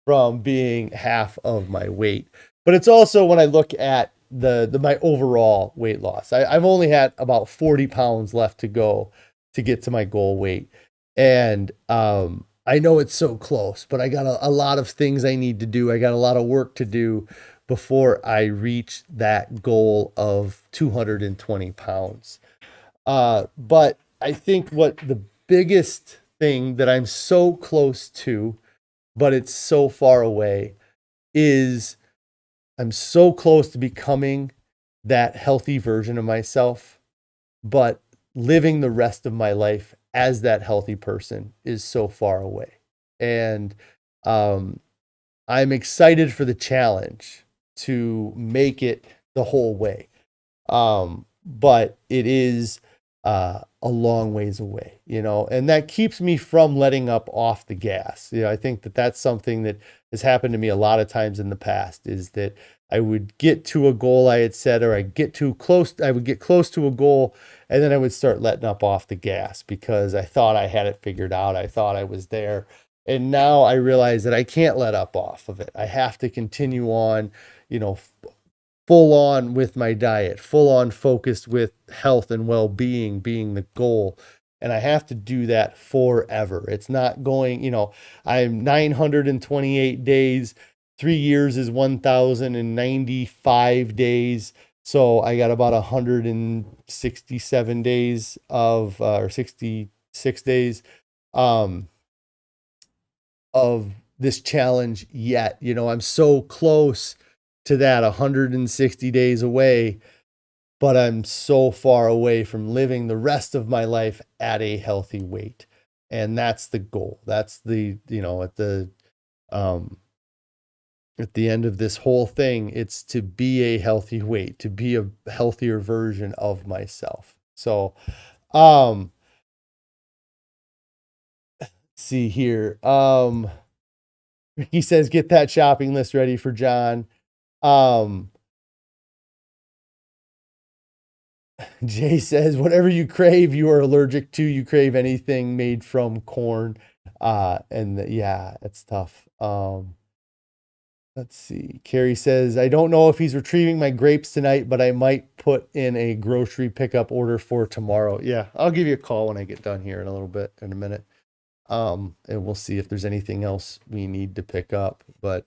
from being half of my weight. But it's also when I look at my overall weight loss. I've only had about 40 pounds left to go to get to my goal weight. And I know it's so close, but I got a lot of things I need to do. I got a lot of work to do before I reach that goal of 220 pounds. But I think what the biggest thing that I'm so close to, but it's so far away, is I'm so close to becoming that healthy version of myself, but living the rest of my life as that healthy person is so far away. And I'm excited for the challenge to make it the whole way. But it is a long ways away, and that keeps me from letting up off the gas. I think that that's something that has happened to me a lot of times in the past, is that I would get to a goal I had set, or I would get close to a goal, and then I would start letting up off the gas because I thought I had it figured out. I thought I was there. And now I realize that I can't let up off of it. I have to continue on, full on with my diet, full on focused with health and well-being being the goal. And I have to do that forever. It's not going, I'm 928 days. 3 years is 1,095 days. So I got about 167 days or 66 days of this challenge yet. I'm so close to that, 160 days away, but I'm so far away from living the rest of my life at a healthy weight. And that's the goal. That's at the end of this whole thing, it's to be a healthy weight, to be a healthier version of myself. So, see here. He says, get that shopping list ready for John. Jay says, whatever you crave, you are allergic to. You crave anything made from corn. Yeah, it's tough. Let's see. Carrie says, I don't know if he's retrieving my grapes tonight, but I might put in a grocery pickup order for tomorrow. Yeah, I'll give you a call when I get done here in a minute. And we'll see if there's anything else we need to pick up, but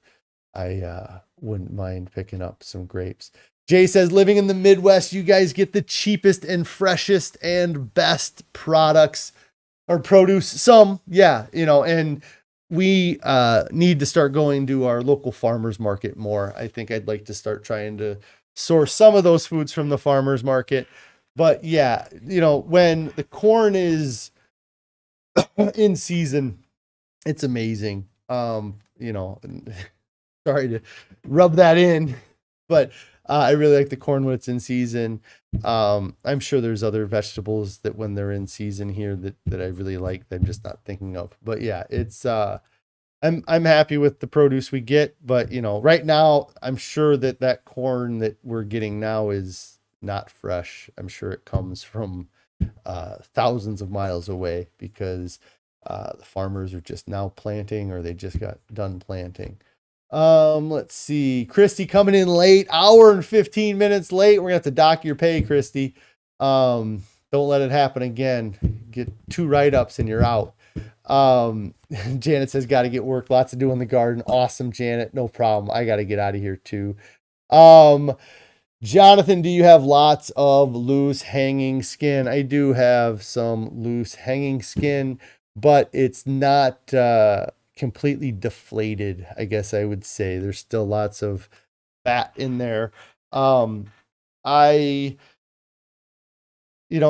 I wouldn't mind picking up some grapes. Jay says, living in the Midwest, you guys get the cheapest and freshest and best products or produce. Some, yeah, and we need to start going to our local farmers market more. I think I'd like to start trying to source some of those foods from the farmers market. But yeah, when the corn is in season, it's amazing. Sorry to rub that in, but I really like the corn when it's in season. I'm sure there's other vegetables that when they're in season here that I really like that I'm just not thinking of. But yeah, it's I'm happy with the produce we get, but right now I'm sure that corn that we're getting now is not fresh. I'm sure it comes from thousands of miles away because the farmers are just now planting or they just got done planting. Let's see. Christy coming in late, hour and 15 minutes late. We're gonna have to dock your pay, Christy. Don't let it happen again. Get 2 write-ups and you're out. Janet says, got to get work. Lots to do in the garden. Awesome, Janet. No problem. I got to get out of here too. Jonathan, do you have lots of loose hanging skin? I do have some loose hanging skin, but it's not completely deflated, I guess I would say. There's still lots of fat in there.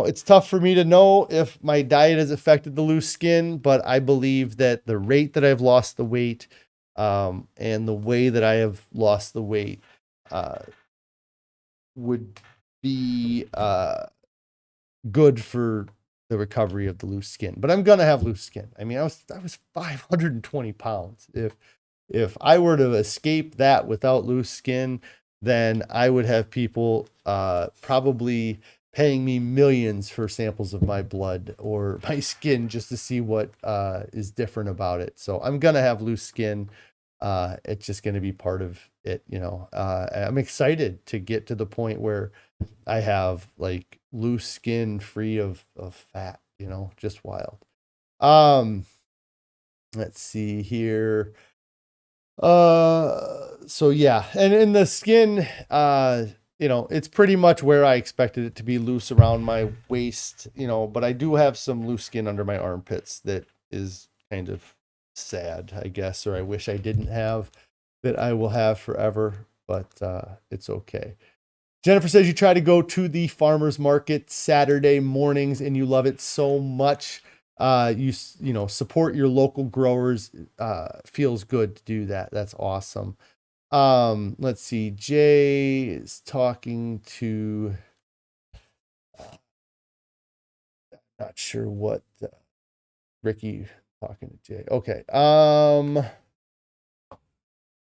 It's tough for me to know if my diet has affected the loose skin, but I believe that the rate that I've lost the weight, and the way that I have lost the weight, would be good for the recovery of the loose skin. But I'm gonna have loose skin. I mean, I was 520 pounds. If I were to escape that without loose skin, then I would have people probably paying me millions for samples of my blood or my skin just to see what is different about it. So I'm gonna have loose skin. It's just going to be part of it, I'm excited to get to the point where I have like loose skin free of fat, just wild. Let's see here. So yeah, and in the skin, it's pretty much where I expected it to be, loose around my waist, but I do have some loose skin under my armpits that is kind of sad, I guess, or I wish I didn't have, that I will have forever, but it's okay. Jennifer says you try to go to the farmers market Saturday mornings and you love it so much. You support your local growers. Feels good to do that. That's awesome. Let's see. Jay is talking to, not sure what, Ricky talking to Jay. Okay.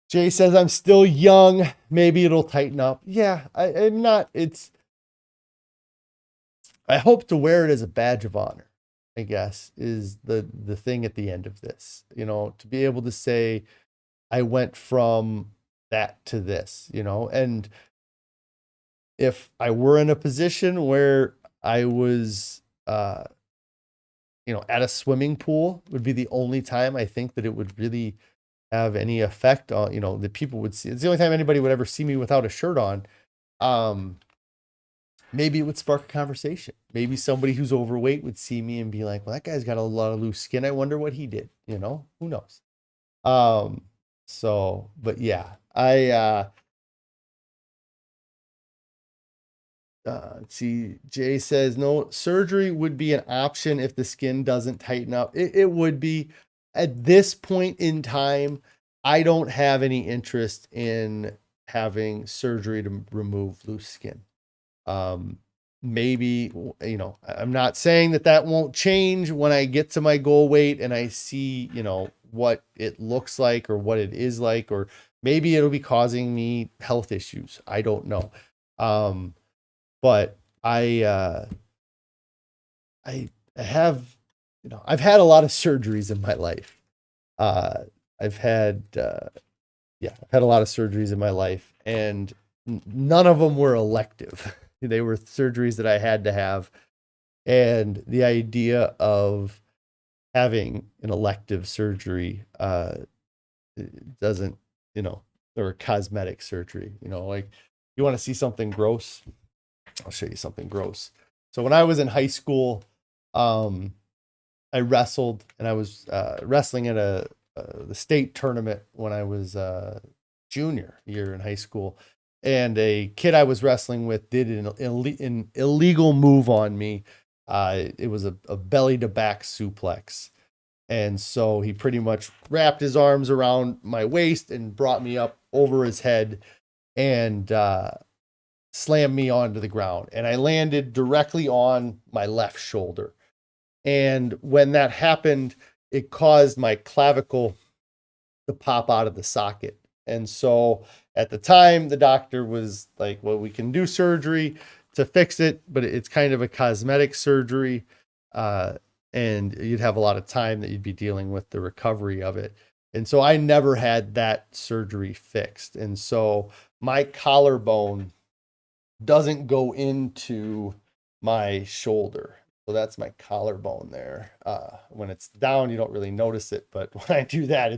Jay says, I'm still young. Maybe it'll tighten up. Yeah, I'm not. I hope to wear it as a badge of honor, I guess, is the thing at the end of this. To be able to say, I went from that to this, and if I were in a position where I was, at a swimming pool, would be the only time I think that it would really have any effect on, that people would see. It's the only time anybody would ever see me without a shirt on. Maybe it would spark a conversation. Maybe somebody who's overweight would see me and be like, well, that guy's got a lot of loose skin. I wonder what he did, who knows? But yeah, let's see. Jay says, no, surgery would be an option if the skin doesn't tighten up. It would be. At this point in time, I don't have any interest in having surgery to remove loose skin. Maybe, I'm not saying that won't change when I get to my goal weight and I see, what it looks like or what it is like, or maybe it'll be causing me health issues. I don't know. But I have, I've had a lot of surgeries in my life. I've had a lot of surgeries in my life, and none of them were elective. They were surgeries that I had to have. And the idea of having an elective surgery, doesn't, or cosmetic surgery, like, you want to see something gross? I'll show you something gross. So when I was in high school, I wrestled, and I was wrestling at the state tournament when I was junior year in high school, and a kid I was wrestling with did an illegal move on me. It was a belly to back suplex, and so he pretty much wrapped his arms around my waist and brought me up over his head and slammed me onto the ground, and I landed directly on my left shoulder. And when that happened, it caused my clavicle to pop out of the socket. And so at the time, the doctor was like, well, we can do surgery to fix it, but it's kind of a cosmetic surgery. And you'd have a lot of time that you'd be dealing with the recovery of it. And so I never had that surgery fixed. And so my collarbone doesn't go into my shoulder. So that's my collarbone there. When it's down, you don't really notice it, but when I do that,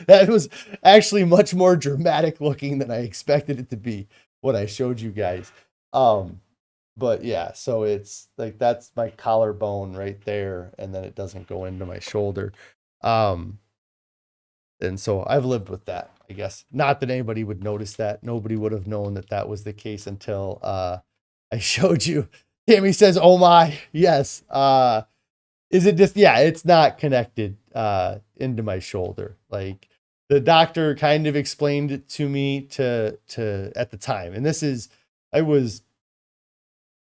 that was actually much more dramatic looking than I expected it to be, what I showed you guys. But yeah, so it's like, that's my collarbone right there, and then it doesn't go into my shoulder. And so I've lived with that, I guess. Not that anybody would notice that. Nobody would have known that that was the case until I showed you. Tammy says, "Oh my, yes." Is it just, yeah, it's not connected into my shoulder. Like, the doctor kind of explained it to me to at the time. And I was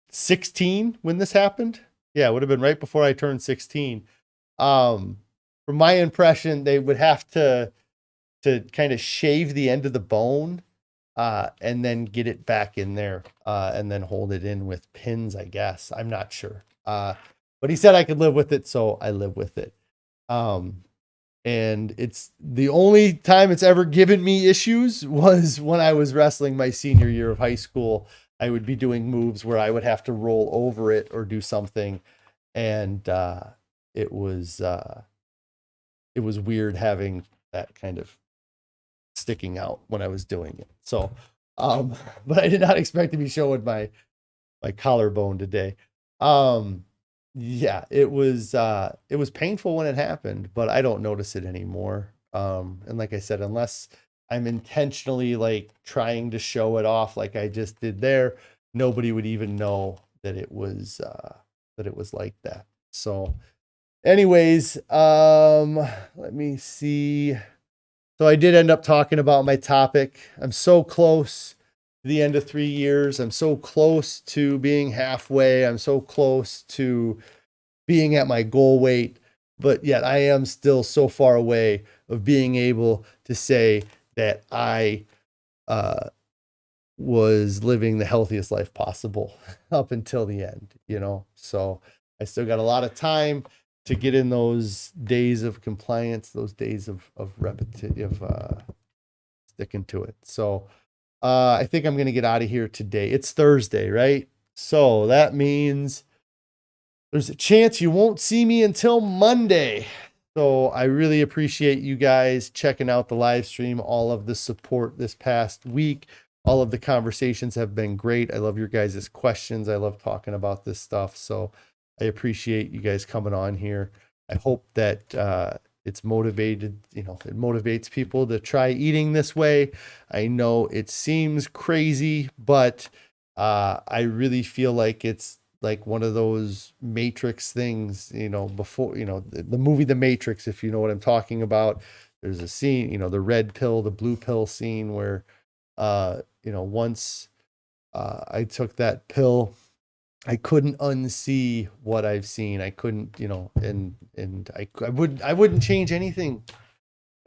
16 when this happened. Yeah, it would have been right before I turned 16. From my impression, they would have to kind of shave the end of the bone and then get it back in there and then hold it in with pins, I guess. I'm not sure. But he said I could live with it, so I live with it. And it's the only time it's ever given me issues was when I was wrestling my senior year of high school. I would be doing moves where I would have to roll over it or do something. And it was weird having that kind of sticking out when I was doing it. So, but I did not expect to be showing my collarbone today. Yeah, it was painful when it happened, but I don't notice it anymore. And like I said, unless I'm intentionally like trying to show it off like I just did there, nobody would even know that it was like that. So anyways, let me see. So I did end up talking about my topic. I'm so close to the end of 3 years. I'm so close to being halfway. I'm so close to being at my goal weight, but yet I am still so far away of being able to say that I was living the healthiest life possible up until the end, So I still got a lot of time to get in those days of compliance, those days of repetitive sticking to it. So I think I'm going to get out of here today. It's Thursday, right? So that means there's a chance you won't see me until Monday. So I really appreciate you guys checking out the live stream, all of the support this past week. All of the conversations have been great. I love your guys' questions. I love talking about this stuff. So I appreciate you guys coming on here. I hope that it's motivated, it motivates people to try eating this way. I know it seems crazy, but I really feel like it's like one of those Matrix things, before, the movie The Matrix, if you know what I'm talking about. There's a scene, the red pill, the blue pill scene where, once I took that pill, I couldn't unsee what I've seen. I couldn't, and I wouldn't change anything.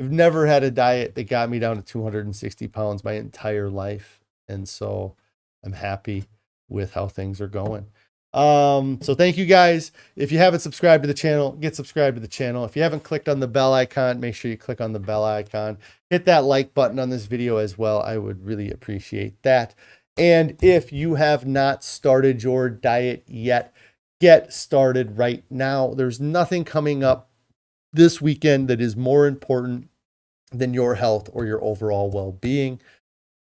I've never had a diet that got me down to 260 pounds my entire life. And so I'm happy with how things are going. So thank you guys. If you haven't subscribed to the channel, get subscribed to the channel. If you haven't clicked on the bell icon, make sure you click on the bell icon. Hit that like button on this video as well. I would really appreciate that. And if you have not started your diet yet, get started right now. There's nothing coming up this weekend that is more important than your health or your overall well-being.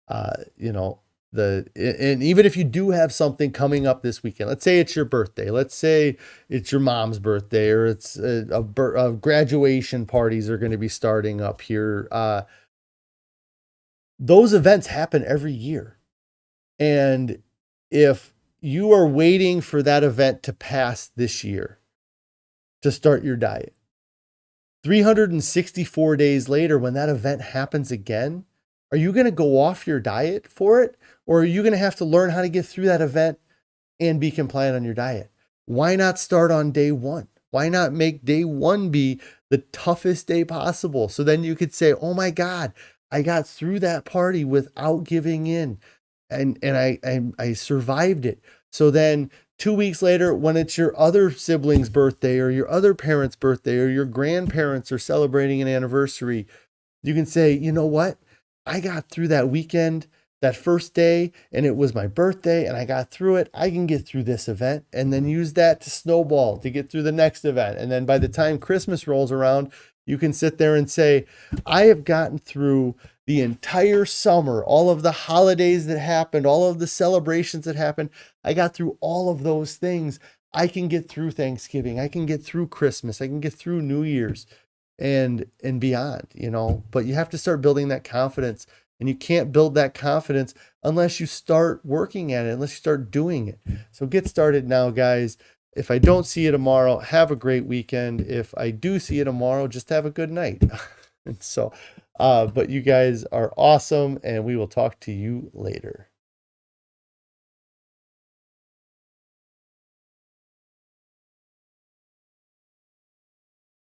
And even if you do have something coming up this weekend, let's say it's your birthday, let's say it's your mom's birthday, or it's a graduation parties are going to be starting up here. Those events happen every year. And if you are waiting for that event to pass this year to start your diet, 364 days later, when that event happens again, are you going to go off your diet for it? Or are you going to have to learn how to get through that event and be compliant on your diet? Why not start on day one? Why not make day one be the toughest day possible? So then you could say, oh my God, I got through that party without giving in. And I survived it. So then 2 weeks later, when it's your other sibling's birthday or your other parent's birthday or your grandparents are celebrating an anniversary, you can say, you know what? I got through that weekend, that first day, and it was my birthday, and I got through it. I can get through this event, and then use that to snowball to get through the next event. And then by the time Christmas rolls around, you can sit there and say, I have gotten through the entire summer, all of the holidays that happened, all of the celebrations that happened. I got through all of those things. I can get through Thanksgiving. I can get through Christmas. I can get through New Year's and beyond, but you have to start building that confidence, and you can't build that confidence unless you start working at it, unless you start doing it. So get started now, guys. If I don't see you tomorrow, have a great weekend. If I do see you tomorrow, just have a good night. And so, but you guys are awesome, and we will talk to you later.